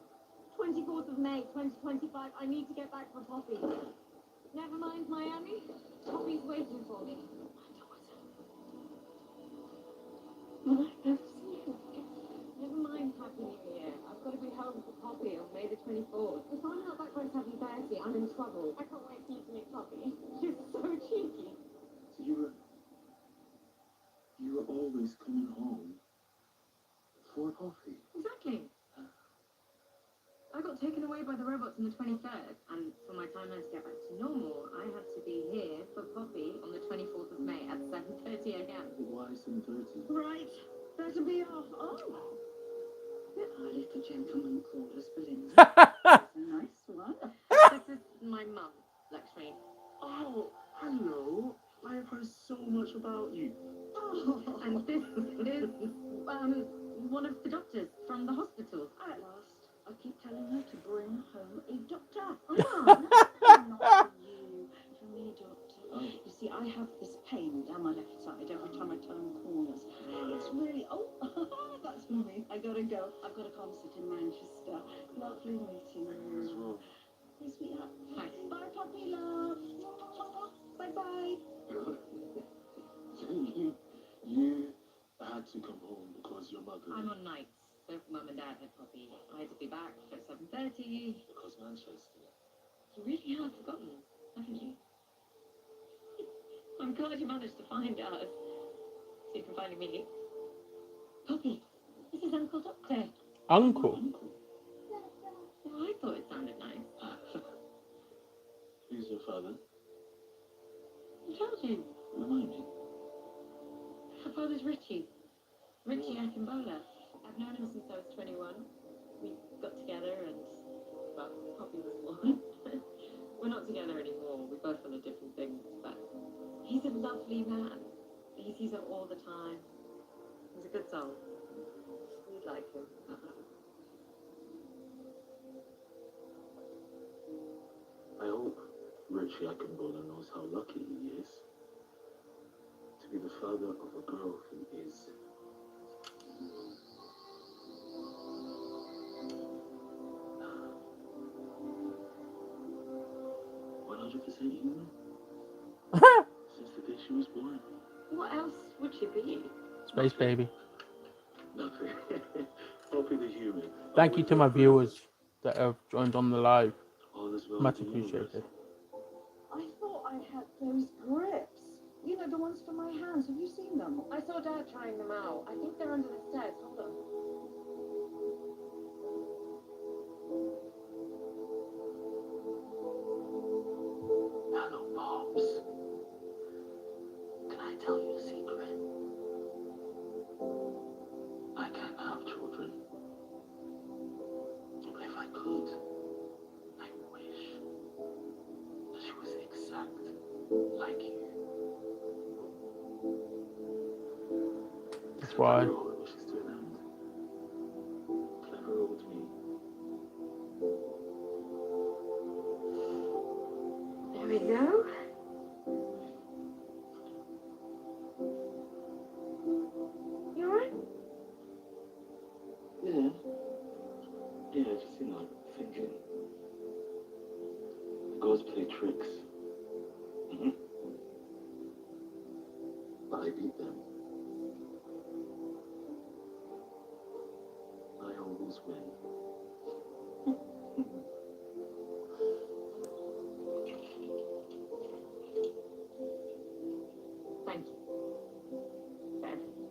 24th of May, 2025. I need to get back for Poppy. Never mind Miami. Poppy's waiting for me. My daughter. I've never seen her again. Never mind Happy New Year. I've got to be home for Poppy on May the 24th. If I'm not back by 7:30, I'm in trouble. I can't wait for you to meet Poppy. You're so cheeky. So you were always coming home for Poppy? Exactly. I got taken away by the robots on the 23rd, and for my timeline to get back to normal, I had to be here for Poppy on the 24th of May at 7:30 a.m. Why 7:30? Right. Better be off. Oh. Our little gentleman called us Belinda. That's A nice one. This is my mum, Lakshmi. Oh, hello. I have heard so much about you. Oh. And this is one of the doctors from the hospital. At last, I keep telling her to bring home a doctor. Not for you, for me, doctor. Oh. You see, I have this pain down my left side every time I turn corners. It's really, that's me. I gotta go. I've got a concert in Manchester. Lovely meeting you. As well. Hey, sweetheart. Hi. Bye, puppy love. Bye-bye. You had to come home because your mother... I'm on nights, so if Mum and Dad had Poppy, I had to be back at 7:30. Because Manchester. You really have forgotten, haven't you? I'm glad you managed to find us, so you can finally meet. Poppy, this is Uncle Doctor. Uncle. Well, I thought it sounded nice. Who's your father? I told you. Remind me. My father's Richie. Richie Akimbola. I've known him since I was 21. We got together and, well, Poppy was born. We're not together anymore. We both want different things, but he's a lovely man. He sees her all the time. He's a good soul. You'd like him. I hope Richie Akimbola knows how lucky he is to be the father of a girl who is 100% human. Since the day she was born. What else would she be? Space baby. Nothing. Poppy the human. Thank you to my viewers that have joined on the live. All is well Much with the universe. appreciated. I thought I had those grips. You know, the ones for my hands. Have you seen them? I saw Dad trying them out. I think they're under the stairs. Hold on. Hello, Pops. Can I tell you a secret? I can't like you. That's why. Clever old wishes to an end. Clever old me. There we go. You alright? Yeah. Yeah, just, thinking. Gods play tricks. But I beat them. I always win. Thank you for everything.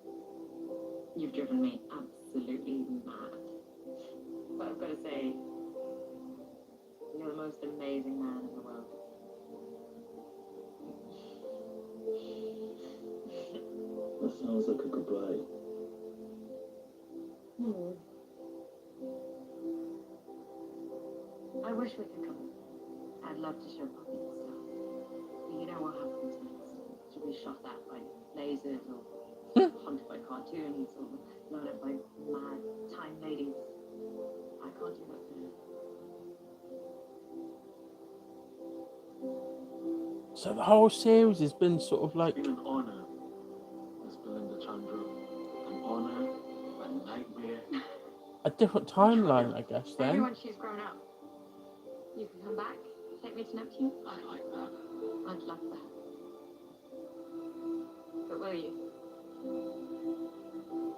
You've driven me absolutely mad. But I've got to say, you're the most amazing man in the world. That sounds like a goodbye. I wish we could come. I'd love to show Poppy the stuff. But you know what happens next. She'll be shot at by lasers or hunted by cartoons or blown up by mad time ladies. I can't do that for her. So the whole series has been sort of like It's been an honor, Miss Belinda Chandra. An honor, a nightmare. a different timeline, I guess. Maybe Then when she's grown up, you can come back, take me to Neptune. I like that. I'd love that. But will you?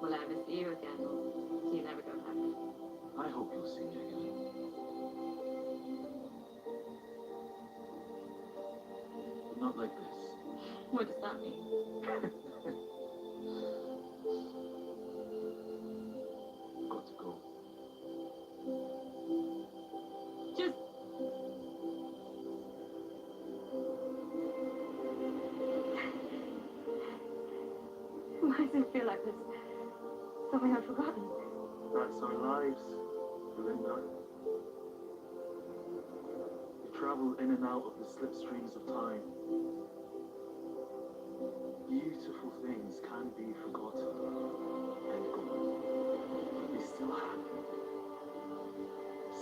Will I ever see you again, or do you never go back? I hope you'll see me again. But not like this. What does that mean? Got to go. Just why does it feel like there's something I've forgotten? That's our lives, Belinda. We travel in and out of the slipstreams of time. Beautiful things can be forgotten and gone, but they still happen.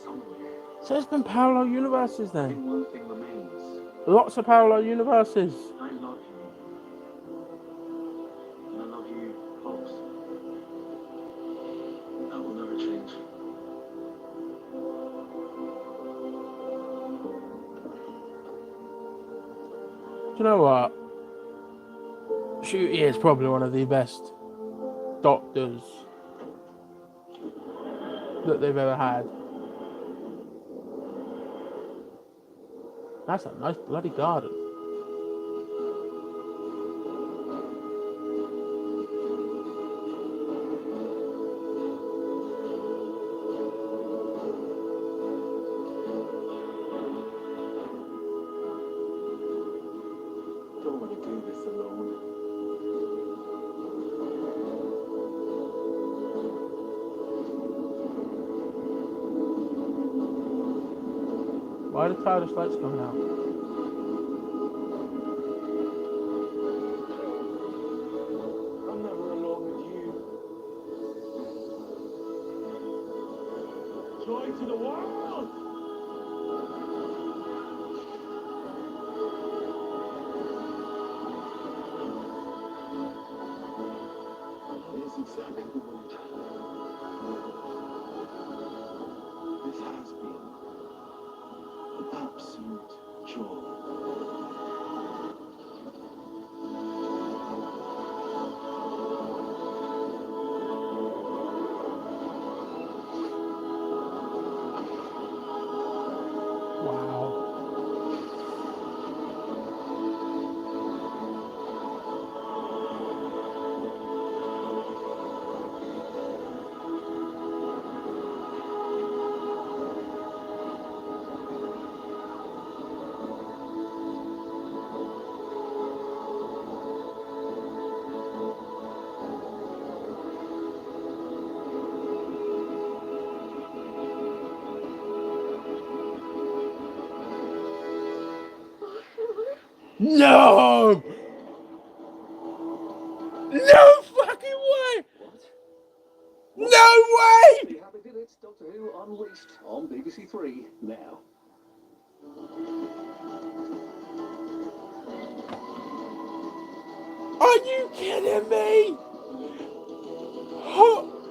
Somewhere. so there's been parallel universes then. And one thing remains. Lots of parallel universes. I love you. And I love you, Pops. That will never change. Do you know what? Shooty is probably one of the best doctors that they've ever had. That's a nice bloody garden. Don't want to do this alone. Why are the TARDIS lights going out? I'm never alone with you. Joy to the world! It's exactly the word. This has been an absolute joy. Wow. No! No fucking way! No way! How they did it, Doctor Who Unleashed on BBC Three now. Are you kidding me? Ho-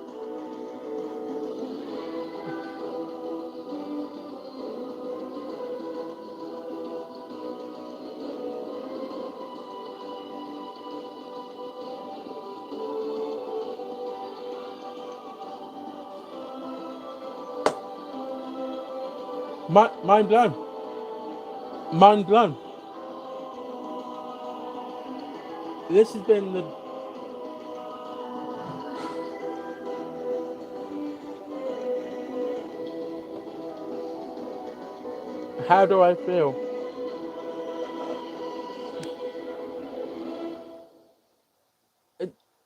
Mind blown. Mind blown. This has been the... How do I feel?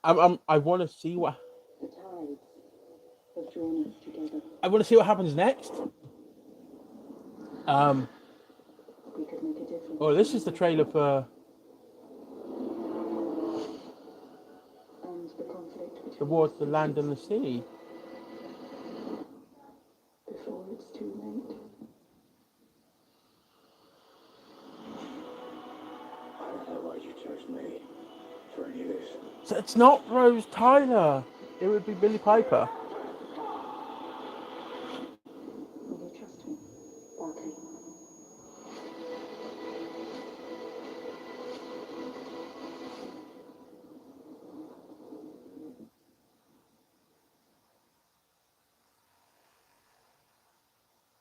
I want to see what... The tides have drawn us together. I want to see what happens next. We could make a difference. Oh, this is the trailer for And the conflict between towards us the land and the sea. before it's too late. I don't know why you chose me for any of this. So it's not Rose Tyler. It would be Billy Piper. Will you trust me, Barclay?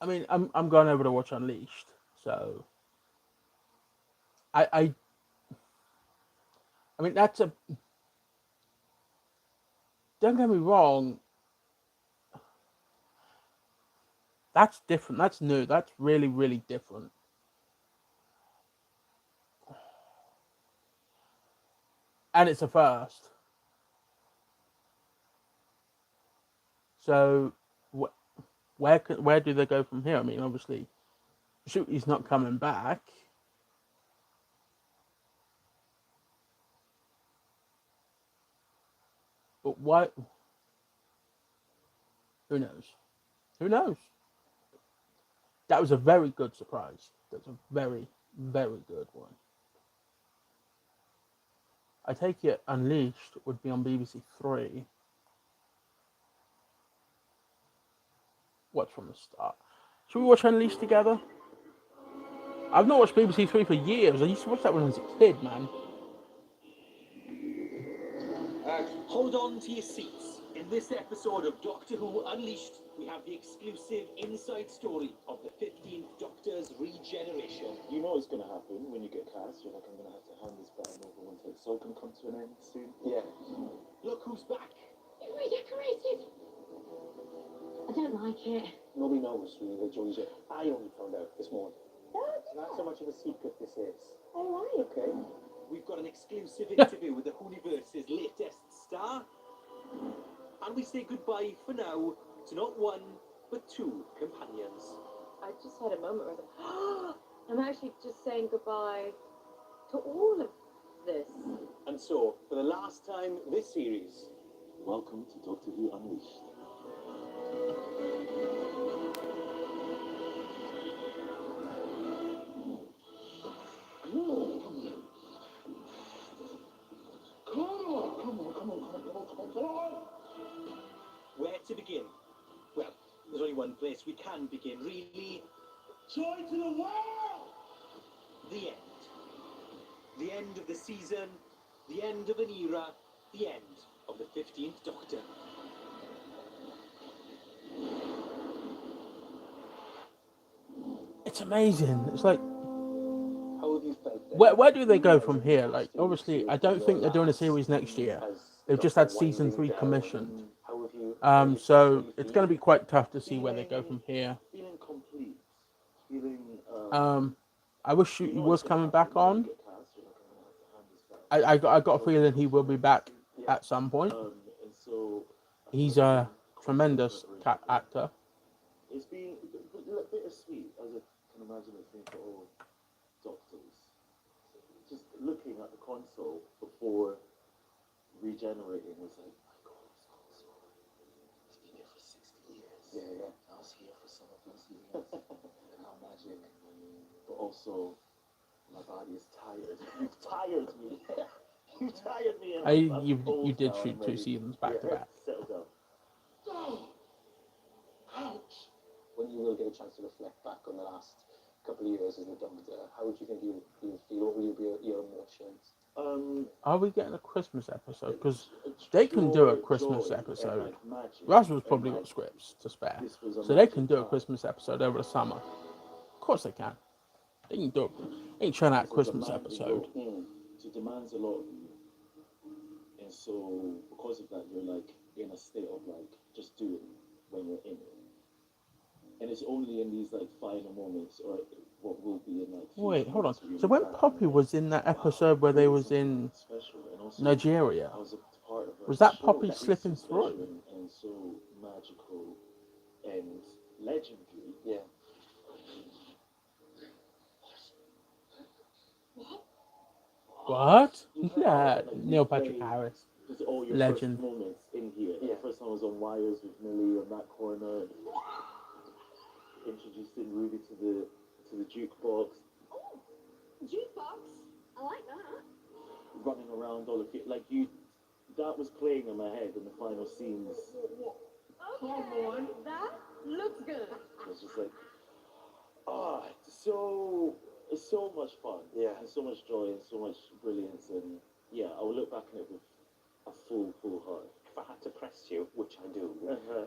I mean, I'm going over to watch Unleashed, so I mean that's a... Don't get me wrong. That's different. That's new. That's really, really different. And it's a first. So where do they go from here? I mean, obviously, shoot, he's not coming back. But why? Who knows? Who knows? That was a very good surprise. That's a very, very good one. I take it Unleashed would be on BBC Three. Watch from the start. Should we watch Unleashed together? I've not watched BBC Three for years. I used to watch that when I was a kid, man. Hold on to your seats. In this episode of Doctor Who Unleashed, we have the exclusive inside story of the 15th Doctor's regeneration. You know what's going to happen when you get cast. You're like, I'm going to have to hand this baton over once it's all going to come to an end soon. Yeah. Look who's back. You're redecorated. I don't like it. Nobody knows really that Joey's it. I only found out this morning. It's not so much of a secret this is. All right. Okay. We've got an exclusive interview with the Whoniverse's latest star. And we say goodbye for now to not one, but two companions. I just had a moment where I'm actually just saying goodbye to all of this. And so, for the last time this series, welcome to Doctor Who Unleashed. Come on. Where to begin? Well, there's only one place we can begin, really. Joy to the world! The end. The end of the season, the end of an era, the end of the 15th Doctor. It's amazing. It's like, How have you felt then? where do they go from here? Like, obviously, I don't think they're doing a series next year. They've just had season 3 commissioned. So it's going to be quite tough to see where they go from here. Feeling complete. Feeling, I wish he was coming back on. I got a feeling he will be back at some point. and so He's a tremendous actor. it's been bittersweet, as I can imagine it's been for all doctors. looking at the console before regenerating was like, my God, this console. It's been here for 60 years. Yeah. I was here for some of these years. And how magic. But also, my body is tired. You've tired me. You tired me. You did shoot 2 seasons back to back. Settle down. Ouch. When you will get a chance to reflect back on the last couple of years as the Doctor, how would you think you feel? What will be your emotions? Are we getting a Christmas episode? Because they can do a Christmas episode. Russell's probably got scripts to spare, so they can do a Christmas episode over the summer. Of course they can. They can do it. They can churn out a Christmas episode. It demands a lot of you. And so, because of that, you're like in a state of like just do it when you're in it. And it's only in these like final moments, or what will be in like. Wait, hold on. So when Poppy was in that episode where they was in Nigeria, was that Poppy slipping through? And so magical and legendary. Yeah. What? Yeah, Neil Patrick Harris. Just all your Legend. first moments in here. The first time I was on wires with Millie on that corner, and introducing Ruby to the jukebox. Oh, jukebox. I like that. Running around all of it, like you. That was playing in my head in the final scenes. Okay, come on, that looks good. It's just like, it's so much fun. Yeah. And so much joy and so much brilliance, and yeah, I will look back on it with a full heart. If I had to press you, which I do,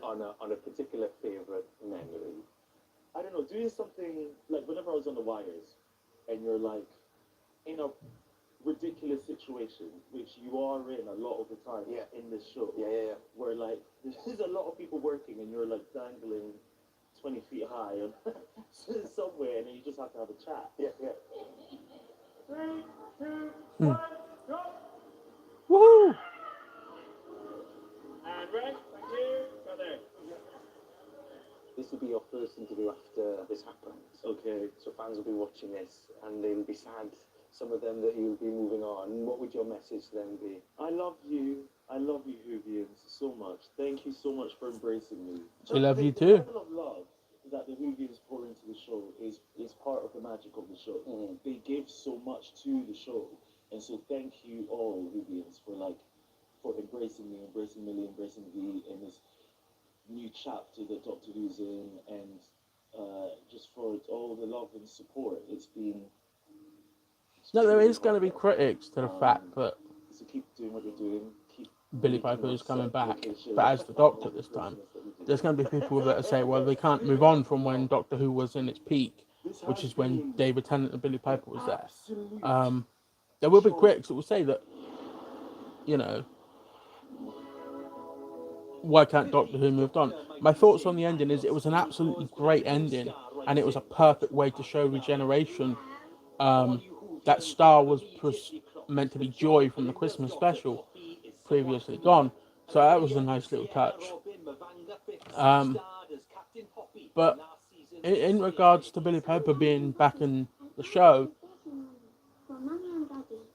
on a particular favourite memory. I don't know, doing something like whenever I was on the wires, and you're like in a ridiculous situation, which you are in a lot of the time in this show. Yeah. Where like there's a lot of people working, and you're like dangling 20 feet high and somewhere, and then you just have to have a chat. Yeah. 3, 2, 1, go! Woohoo! And right, thank you. Go there. This will be your first interview after this happens. Okay. So fans will be watching this, and they'll be sad, some of them, that you'll be moving on. What would your message to them be? I love you, Whovians, so much. Thank you so much for embracing me. We love you The too. level of love that the Whovians pour into the show is part of the magic of the show. They give so much to the show, and so thank you all Whovians for embracing me, embracing Millie, embracing V in this new chapter that Doctor Who's in, and just for all the love and support. It's been. No, there is going to be critics to the fact that So keep doing what you're doing. Billy Piper is coming back, but as the Doctor this time. There's going to be people that say, well, they can't move on from when Doctor Who was in its peak, which is when David Tennant and Billy Piper was there. There will be critics that will say that, you know, why can't Doctor Who moved on? My thoughts on the ending is it was an absolutely great ending, and it was a perfect way to show regeneration. That star was meant to be Joy from the Christmas special, previously gone, so that was a nice little touch. But in regards to Billy Piper being back in the show,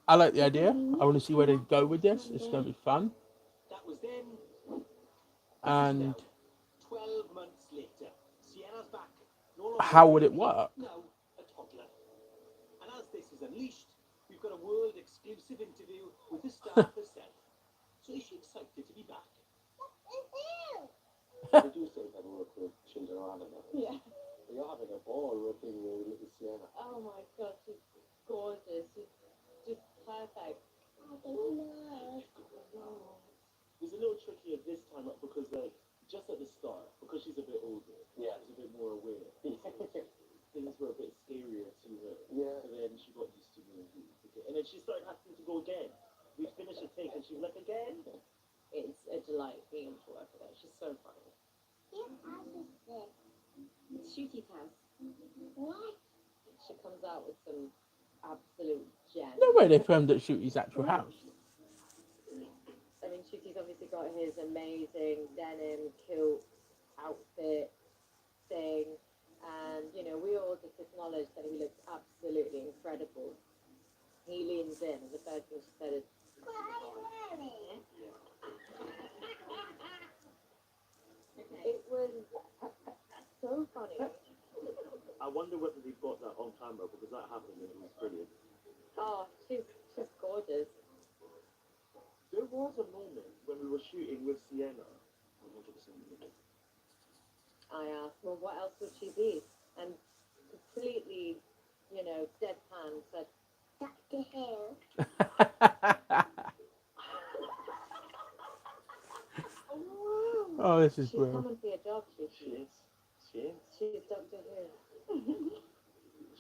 I like the idea. I want to see where they go with this. It's going to be fun. And 12 months later, Sienna's back. how would it work? Now, a toddler. And as this is unleashed, we've got a world exclusive interview with the star herself. So is she excited to be back? They do say that work with children or animals. Yeah. But you're having a ball working with little Sienna. Oh my God, she's gorgeous. She's just perfect. It's a little trickier this time up because, like, just at the start, because she's a bit older, she's a bit more aware. Things were a bit scarier to her. Yeah. And then she got used to me. And then she started having to go again. We'd finish a take and she'd be like, again? It's a delight being able to work with her. She's so funny. Shooty's house. What? She comes out with some absolute gems. No way they filmed at Shooty's actual house. I mean, Shooty's obviously got his amazing denim kilt outfit thing, and you know we all just acknowledge that he looks absolutely incredible. he leans in and the bed goes better. It was so funny. I wonder whether they've got that on camera because that happened and it was brilliant. Oh, she's gorgeous. There was a moment when we were shooting with Sienna. 100%. I asked, well, what else would she be? And completely, you know, deadpan said, Dr. Hill. Oh, this is She's brilliant. coming for your job, She is. She's Dr. Who.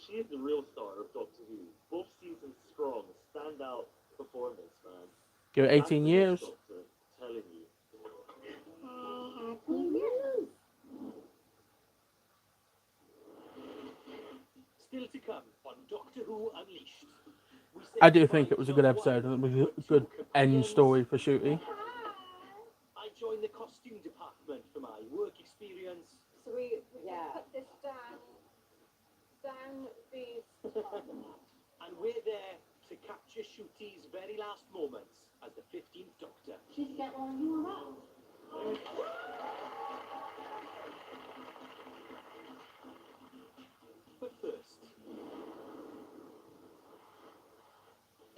She is the real star of Doctor Who. Both seasons strong, standout performance, man. Give it That's 18 the years. next Doctor, telling you. Still to come on Doctor Who Unleashed. I do think it was a good episode and it was a good end story for shooting. I joined the costume department for my work experience. So we Yeah. put this down these. And we're there to capture Shooty's very last moments as the 15th Doctor. Did you get one of you on But first,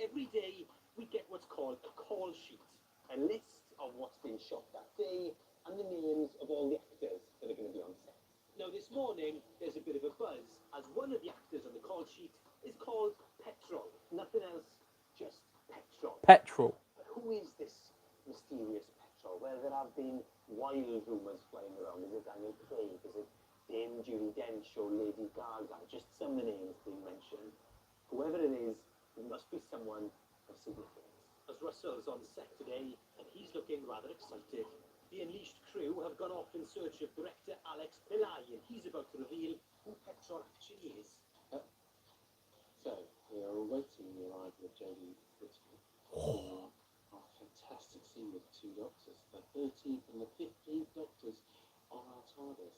every day we get what's called a call sheet. A list of what's been shot that day and the names of all the actors that are going to be on set. Now this morning, there's a bit of a buzz, as one of the actors on the call sheet is called Petrol. Nothing else, just Petrol. Petrol. But who is this mysterious Petrol? Well, there have been wild rumours flying around. Is it Daniel Craig? Is it Dame Judi Dench or Lady Gaga? Just some of the names being mentioned. Whoever it is, it must be someone of significance. As Russell's on set today, and he's looking rather excited. The Unleashed crew have gone off in search of director Alex Pillai, and he's about to reveal who Petrol actually is. So, we are awaiting the arrival of Jodie Whittaker for our fantastic scene with the two Doctors. The 13th and the 15th Doctors on our TARDIS.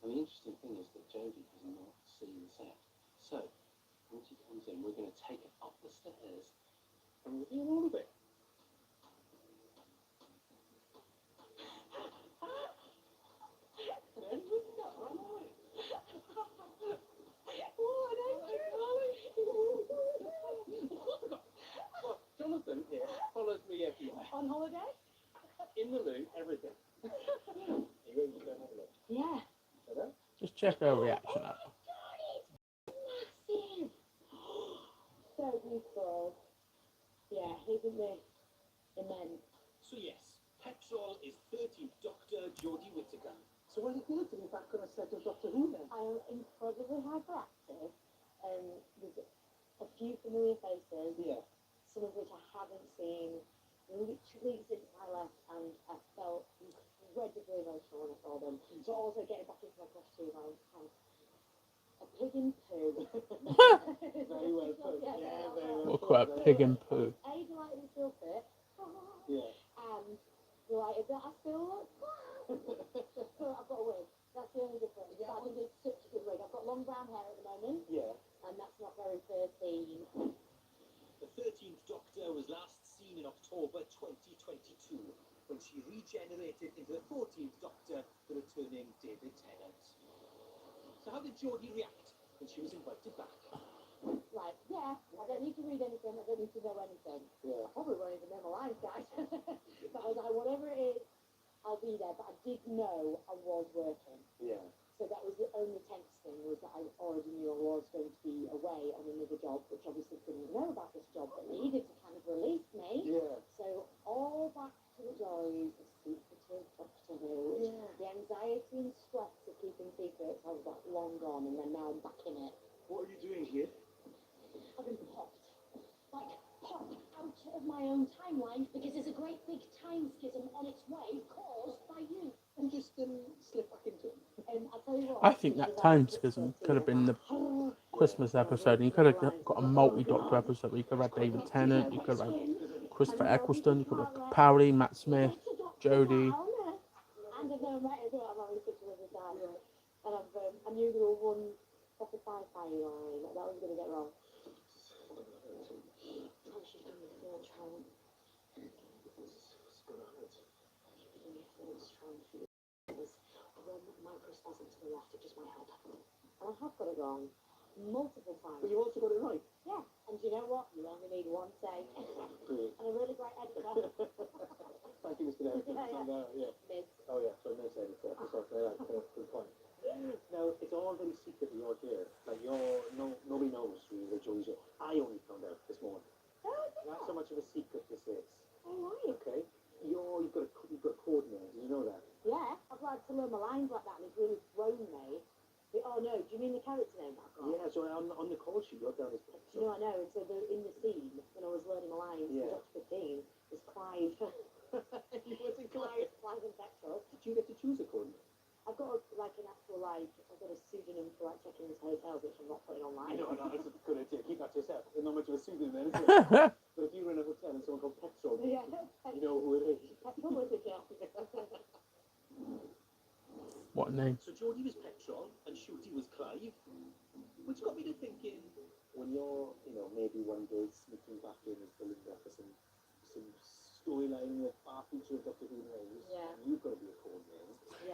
And the interesting thing is that Jodie has not seen the set. So, when she comes in, we're going to take her up the stairs and reveal all of it. Jonathan here follows me everywhere. On holiday? In the loo, everything. Are you ready to go and have a look? Yeah. Hello? Just check her reaction out. Massive. So beautiful. Yeah, isn't this immense? So yes, Petrol is 13th Doctor Jodie Whittaker. So what do you feel to be back on a set of Doctor Who then? I am incredibly hyperactive. There's a few familiar faces, Yeah. some of which I haven't seen literally since I left, and I felt incredibly emotional when I saw them. So also getting back into my costume, I was kind of a pig in poo. Very well put. Yeah, very well We'll put. quote pig and poo. A, delighted we still fit, Yeah. and delighted that I still look so I've got a wig. That's the only difference. Yeah. I think it's such a good wig. I've got long brown hair at the moment, Yeah. and that's not very 13. The 13th Doctor was last seen in October 2022, when she regenerated into the 14th Doctor, the returning David Tennant. So how did Jodie react when she was invited back? Right, yeah, I don't need to read anything, I don't need to know anything. Yeah. I probably won't even know my lines, guys. But I was like, whatever it is, I'll be there. But I did know I was working. Yeah. So that was the only tense thing, was that I already knew I was going to be away on another job, which obviously couldn't know about this job, but needed to kind of release me. Yeah. So all back to the joys of secretive Doctor Who. Yeah. The anxiety and stress of keeping secrets, I was like long gone, and then now I'm back in it. What are you doing here? I've been popped. Like, popped out of my own timeline because there's a great big time schism on its way caused by you. And just slip back into it. I'll tell you what. I think that time schism could have been the Christmas episode. You could have got a multi-Doctor episode where you could have had David Tennant, you could have had Christopher Eccleston, you could have had Capaldi, Matt Smith, Jodie. And I've never met her, I'm having such a lovely time. And I knew there were one proper sci-fi line that I was going to get wrong. She's done me false wrong. What's going on? She's given me a false wrong. There's one microspasm to the left, it just might help. And I have got it wrong multiple times. But you also got it right. Yeah, and you know what? You only need one take. Great. And a really great editor. Thank you, Mr. Editor. Yeah. Miz. Oh, yeah, so Miss Editor. Good point. Now, it's all very secret that you're here. Like, nobody knows really that Joey's here. I only found out this morning. Oh, Not so much of a secret, this is. Oh, right. Okay? You've got a code name. Did you know that? Yeah, I've had to learn my lines like that, and it's really thrown me. Oh no, do you mean the character name that I've got? Yeah, so on the call sheet, you wrote down his picture. No, I know, and so in the scene, when I was learning my lines Yeah. for Dr. 15, was Clive. Clive and Petrol. Did you get to choose a code name? I've got I've got a pseudonym for checking into hotels, which I'm not putting online. No, it's a good idea. Keep that to yourself. There's not much of a pseudonym then, is there? But if you were in a hotel and someone called Petrol, Yeah, you know who it is. Petrol was a girl. What a name. So Geordie was Petrol and Shooty was Clive, which got me to thinking, When you're, maybe one day sneaking back in as Belinda for some storyline with far future of Doctor Who names, Yeah. you've got to be a code name.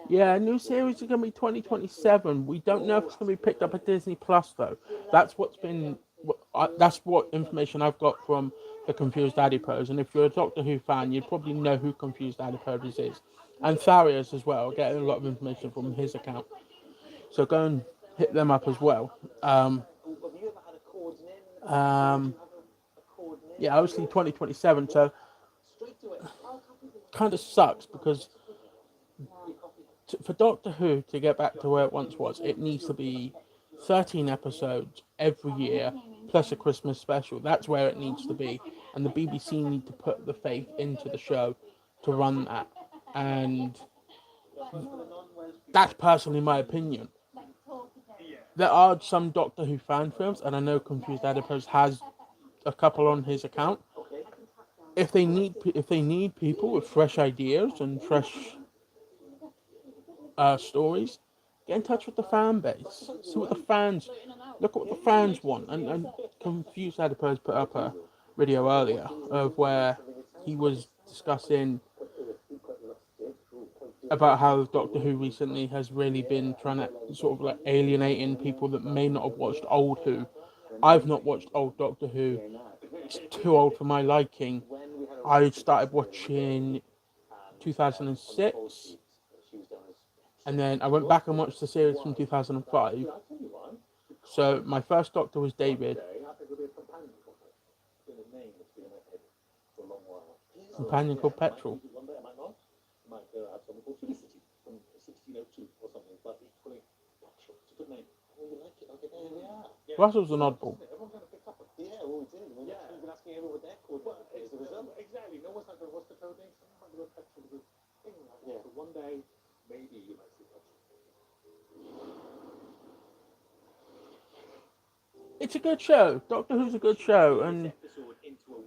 Yeah, new series is going to be 2027. We don't know if it's going to be picked up at Disney Plus though. That's that's what information I've got from the Confused Adipose. And if you're a Doctor Who fan, you probably know who Confused Adipose is, and Tharius as well. Getting a lot of information from his account, so go and hit them up as well. Have you ever had a code name? Yeah, obviously 2027. So Straight to it. kind of sucks because for Doctor Who to get back to where it once was, it needs to be 13 episodes every year plus a Christmas special. That's where it needs to be, and the BBC need to put the faith into the show to run that. And that's personally my opinion. There are some Doctor Who fan films, and I know Confused Adipose has a couple on his account. If they need people with fresh ideas and fresh stories, get in touch with the fan base. See what the fans look at what the fans want. And Confused Adipose put up a video earlier of where he was discussing about how Doctor Who recently has really been trying to sort of like alienating people that may not have watched old Who. I've not watched old Doctor Who. It's too old for my liking. I started watching 2006, and then I went back and watched the series from 2005. So my first Doctor was David. Companion called Petrol. Russell's an oddball. Yeah, well, we did. We've been asking everyone what their code is the result. Exactly. No one's like, what's the code name? Someone might go Petrol with a thing. Yeah. So one day, maybe you might see Petrol. It's a good show. Doctor Who's a good show, and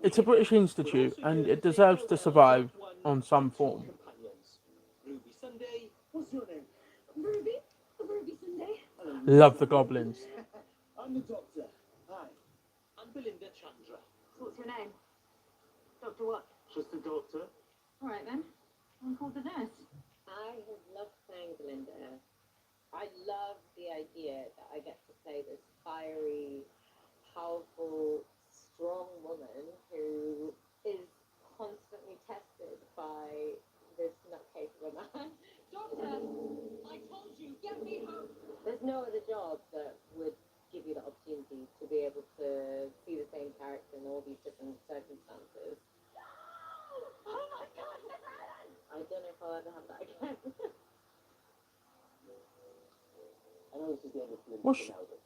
it's a British institute, and it deserves to survive on some form. Ruby Sunday. What's your name? Ruby? Ruby Sunday? Love the goblins. I'm the Doctor. Hi. And Belinda Chandra. What's your name? Dr. What? Just the Doctor. All right then. I'm called the nurse. I have loved playing Belinda. I love the idea that I get to play this fiery, powerful, strong woman who is constantly tested by this nutcase of a man. Doctor! I told you, get me home! There's no other job that would give you the opportunity to be able to see the same character in all these different circumstances. Oh my god! I don't know if I'll ever have that again. I know this is the end of Belinda Well, now, but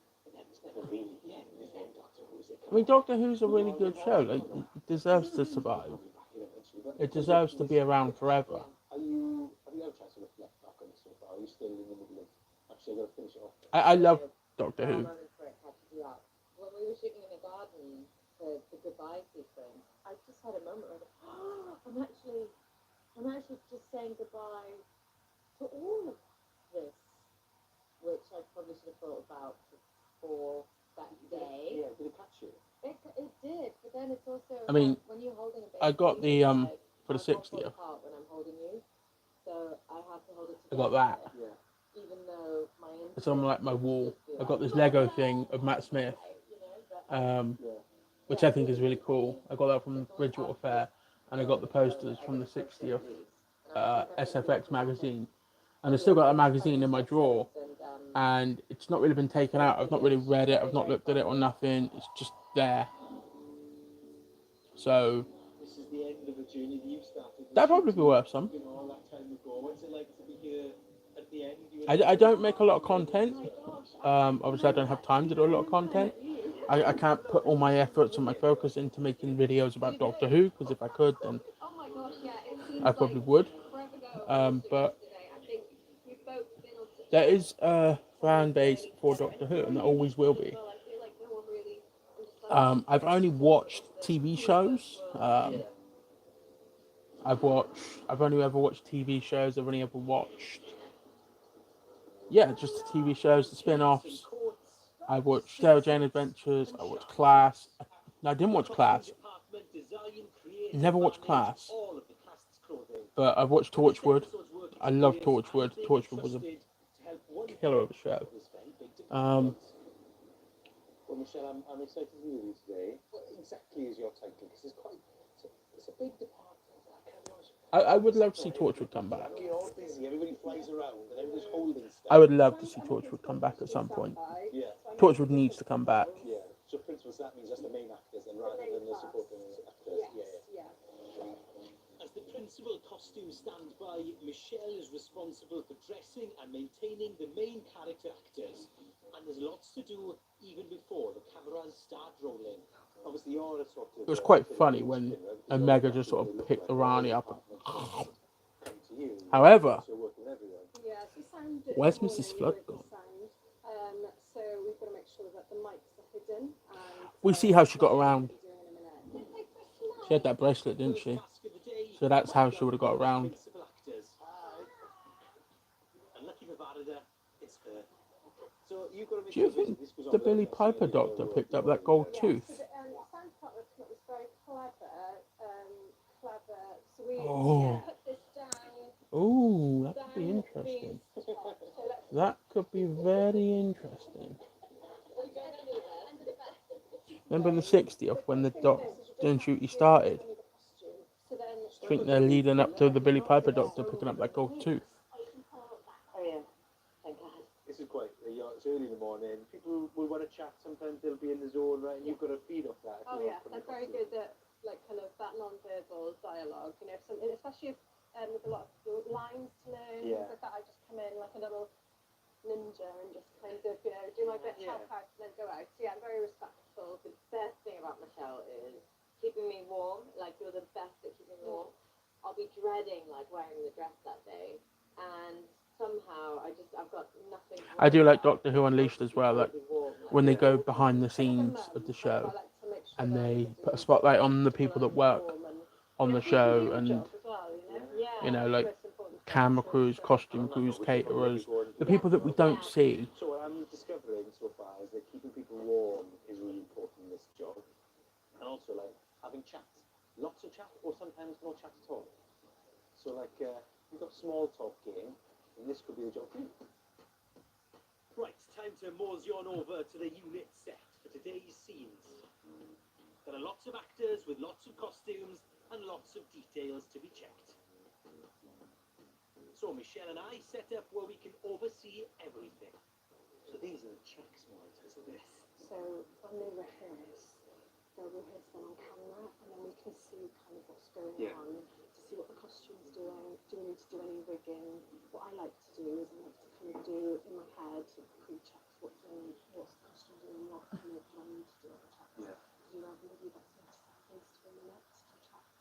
it's never really the end, is it? Doctor Who's it? I mean, Doctor Who's a really good show. Like, it deserves to survive. It deserves to be around forever. Have you had a chance to reflect back on it so far? Are you still in the middle of... Actually, I've got to finish it off. I love Doctor Who. When we were shooting in the garden for the goodbye sequence, I just had a moment where I'm actually just saying goodbye to all of this, which I probably should have thought about before that day. Yeah, did it catch you? It did, but then it's also I mean, when you're holding a baby, I got the like, for the I can't 60th. fall apart when I'm holding you, so I have to hold it I together. got that. Yeah. Even though my It's on like my instinct wall. would be I got like, this Lego thing of Matt Smith, which I think is really cool. I got that from the Bridgewater Fair, and I got the posters from the 60th SFX magazine. And I've still got that magazine in my drawer, and it's not really been taken out. I've not really read it. I've not looked at it or nothing. It's just there. So This is the end of a journey that you started. that'd probably be worth some. You know, all that time ago. What's it like to be here at the end? I don't make a lot of content. Obviously, I don't have time to do a lot of content. I can't put all my efforts and my focus into making videos about Doctor Who, because if I could, then I probably would. But there is a fan base for Doctor Who, and there always will be. I've only watched TV shows. I've only ever watched TV shows. I've only ever watched, just the TV shows, the spin-offs. I watched Sarah Jane Adventures. I watched Class. No, I didn't watch Class. Never watched Class. But I've watched Torchwood. I love Torchwood. Torchwood was a killer of a show. Well, Michelle, I'm excited to be with you today. What exactly is your title? Because it's a big department. I would love to see Torchwood come back. You're all busy, everybody flies around, and everybody's holding stuff. I would love to see Torchwood come back at some point. Yeah. Torchwood needs to come back. Yeah. So principals, that means that's the main actors, and rather than the supporting actors. Yeah. As the principal costume standby, Michelle is responsible for dressing and maintaining the main character actors. And there's lots to do even before the cameras start rolling. Obviously, you're a sort of, It was quite funny when Omega just sort of picked Rani up. However, where's Mrs. Flood gone? So we've got to make sure that the mics are hidden. We see how she got around. She had that bracelet, didn't she? So that's how she would have got around. Do you think the Billy Piper doctor picked up that gold tooth? The science department was very clever. So we put this down. Oh, that could be interesting. That could be very interesting. Remember the 60th when the duty started? I think they're leading up to the Billy Piper doctor picking up that gold tooth. This is quite, it's early in the morning. People will want to chat. Sometimes they'll be in the zone, right? And you've got to feed off that. Oh yeah, they're very good at like kind of that non-verbal dialogue. You know, especially if with a lot of lines to learn, things like that. I just come in like a little ninja and just kind of do my bit, help out, and then go out. So yeah, I'm very respectful. The best thing about Michelle is keeping me warm. Like, you're the best at keeping me warm. I'll be dreading like wearing the dress that day, and somehow I've got nothing. I do like Doctor Who Unleashed as well. Like when they go behind the scenes of the show and they put a spotlight on the people that work on the show, and you know, like camera crews, costume crews, caterers, the people that we don't see. So what I'm discovering so far is that keeping people warm is really important in this job, and also like having chat, lots of chat, or sometimes no chat at all. So like we've got small talk game, and this could be the job for you. Right, time to mosey on over to the unit set for today's scenes. There are lots of actors with lots of costumes and lots of details to be checked. So Michelle and I set up where we can oversee everything. So these are the checks monitors of this. So when they rehearse, they'll rehearse them on camera, and then we can see kind of what's going on, to see what the costume's doing. Do we need to do any rigging? What I like to do is I like to kind of do in my head pre-checks what's the costume doing, what kind of what I need to do at the checks. Do you have anybody that's going to set things to a minute to checks?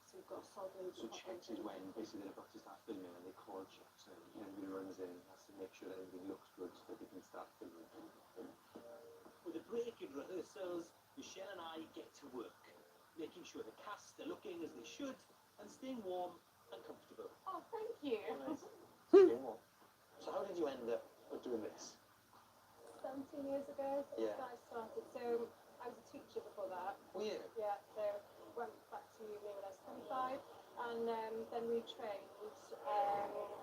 So we've got a solid. So checks is when basically they're about to start filming and they call checks, and everybody runs in, has to make sure that everything looks good so that they can start filming. With a break in rehearsals, Michelle and I get to work, making sure the cast are looking as they should and staying warm and comfortable. Oh, thank you. So how did you end up doing this? 17 years ago, this guy started. So I was a teacher before that. Oh, yeah. Yeah, so went back to uni when I was 25 and then retrained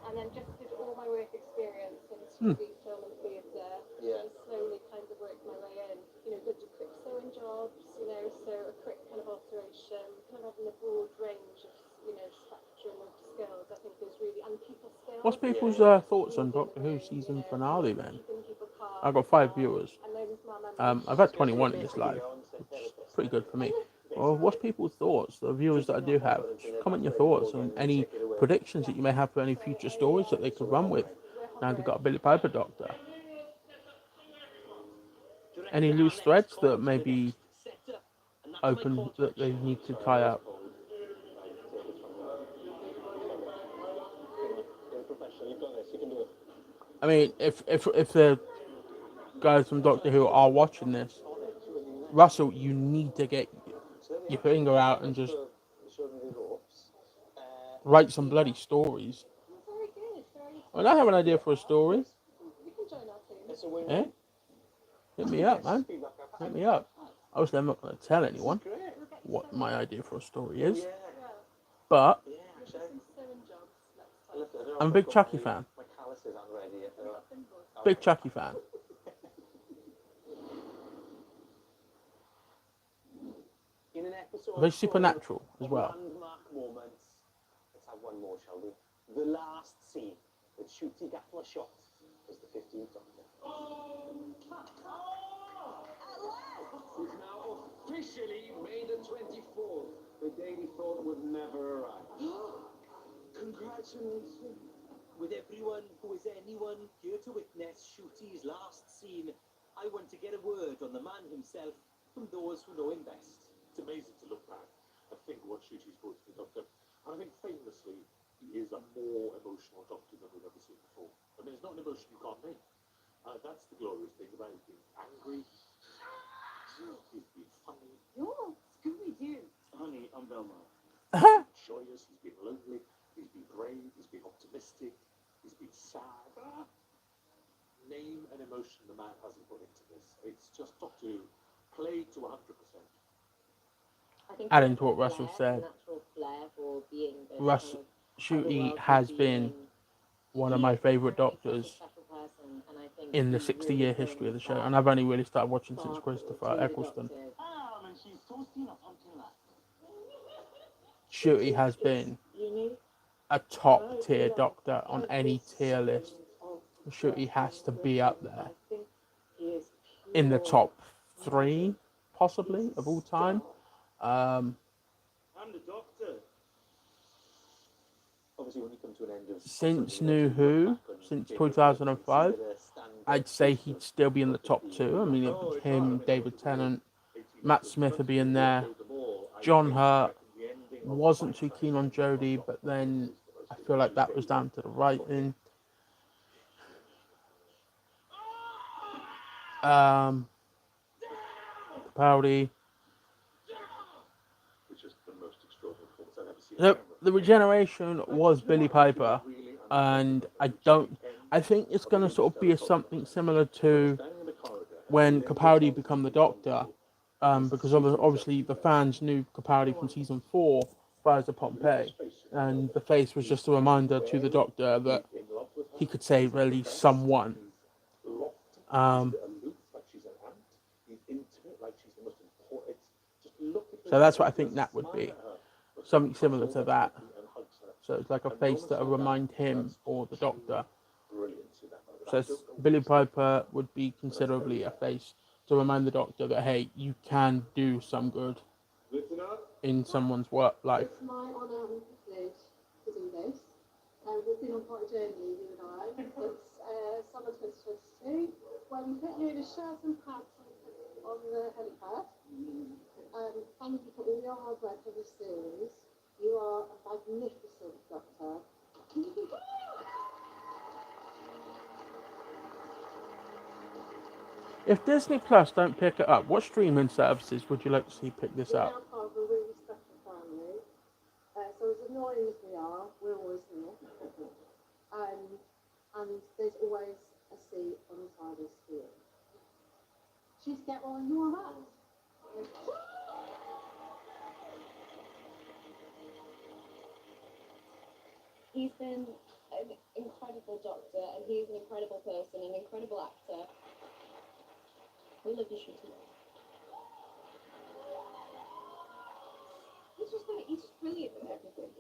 and then just did all my work experience in TV, film and theatre. Yeah. And slowly kind of worked my way in. You know, did quick sewing jobs, you know, so a quick kind of alteration, kind of having a broad range of, you know, spectrum of skills I think is really, and people skills. What's people's thoughts on Doctor Who season finale then? I've got 5 viewers. I've had 21 in this live, which is pretty good for me. Well, what's people's thoughts, the viewers that I do have? Just comment your thoughts and any predictions that you may have for any future stories that they could run with. Now they've got a Billy Piper Doctor. Any loose threads that may be open that they need to tie up? I mean, if the guys from Doctor Who are watching this, Russell, you need to get your finger out and just write some bloody stories. When I have an idea for a story, hit me up, man. Hit me up. Obviously, I'm not going to tell anyone what my idea for a story is, but I'm a big Chucky fan. Big Chucky fan. Very supernatural as well. Landmark moments. Let's have one more, shall we? The last scene that Shooty Gaffler shot was the 15th Doctor. It's now officially May the 24th, the day we thought would never arrive. Congratulations. With everyone who is anyone here to witness Shooty's last scene, I want to get a word on the man himself from those who know him best. It's amazing to look back and think what Shooty's brought to the Doctor. And I think famously, he is a more emotional Doctor than we've ever seen before. I mean, it's not an emotion you can't make. That's the glorious thing about it. He's been angry, he's been funny. You're Scooby-Doo. Honey, I'm Velma. He's been joyous, he's been lonely, he's been brave, he's been optimistic, he's been sad. Name an emotion the man hasn't put into this. It's just Doctor Who played to 100%. Adding to what Russell said, Shooty has been one of my favourite Doctors in the 60-year history of the show, and I've only really started watching since Christopher Eccleston. Shooty has been a top tier Doctor on any tier list. Shooty has to be up there in the top 3, possibly, of all time. I'm the Doctor. Obviously, when you come to an end of Since New Who, since 2005, I'd say he'd still be in the top 2. I mean, it would be him, David Tennant, Matt Smith would be in there. John Hurt wasn't too keen on Jodie, but then I feel like that was down to the writing. Capaldi. The regeneration was Billy Piper, and I think it's going to sort of be something similar to when Capaldi became the Doctor, because obviously the fans knew Capaldi from season 4, Fires of Pompeii, and the face was just a reminder to the Doctor that he could save at least someone. So that's what I think that would be. Something similar to that. So it's like a face that will remind him or the Doctor. So Billy Piper would be considerably a face to remind the Doctor that, hey, you can do some good in someone's work life. It's my honour and privilege to do this. We've been on quite a journey, you and I. It's summer 2022, where we put you in a shirt and pants on the helipad. Thank you for all your hard work for this series. You are a magnificent Doctor. If Disney Plus don't pick it up, what streaming services would you like to see pick this up? We're now part of a really special family. So as annoying as we are, we're always here. And there's always a seat on the side of the screen. She's get one, you are right. He's been an incredible doctor, and he's an incredible person, an incredible actor. We love you, Shruti. He's just brilliant at everything.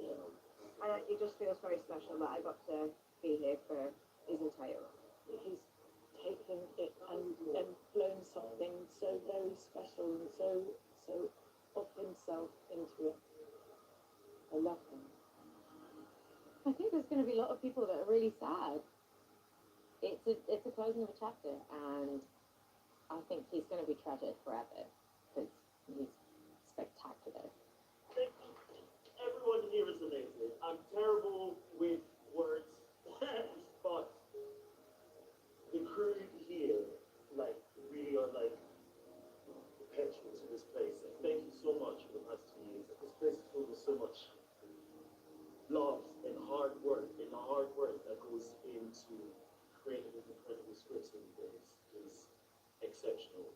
And it just feels very special that I got to be here for his entire life. He's taken it and blown something so very special and so of himself into it. I love him. I think there's going to be a lot of people that are really sad. It's a closing of a chapter, and I think he's going to be treasured forever because he's spectacular. Everyone here is amazing. I'm terrible with words, but the crew here, like, really are like perpetual to this place. And thank you so much for the past 2 years. This place is filled with so much love and hard work, and the hard work that goes into creating these incredible scripts every day is exceptional.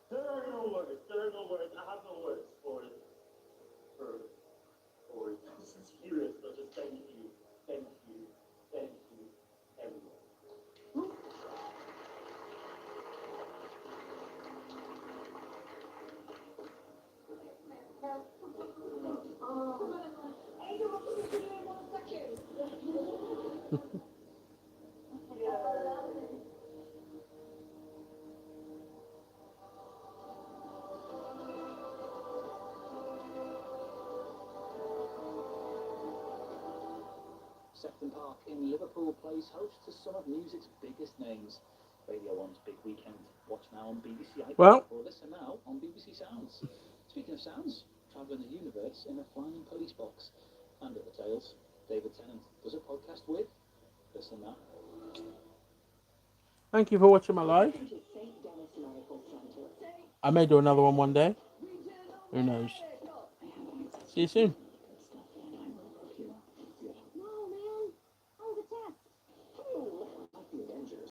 There are no words. There are no words. I have no words for this experience, but just thank you, everyone. Sefton Park in Liverpool plays host to some of music's biggest names. Radio 1's Big Weekend. Watch now on BBC iPlayer Well, or listen now on BBC Sounds. Speaking of sounds, travelling the universe in a flying police box. And at the tails, David Tennant does a podcast with. Listen now. thank you for watching my live. I may do another one day. Who knows? See you soon.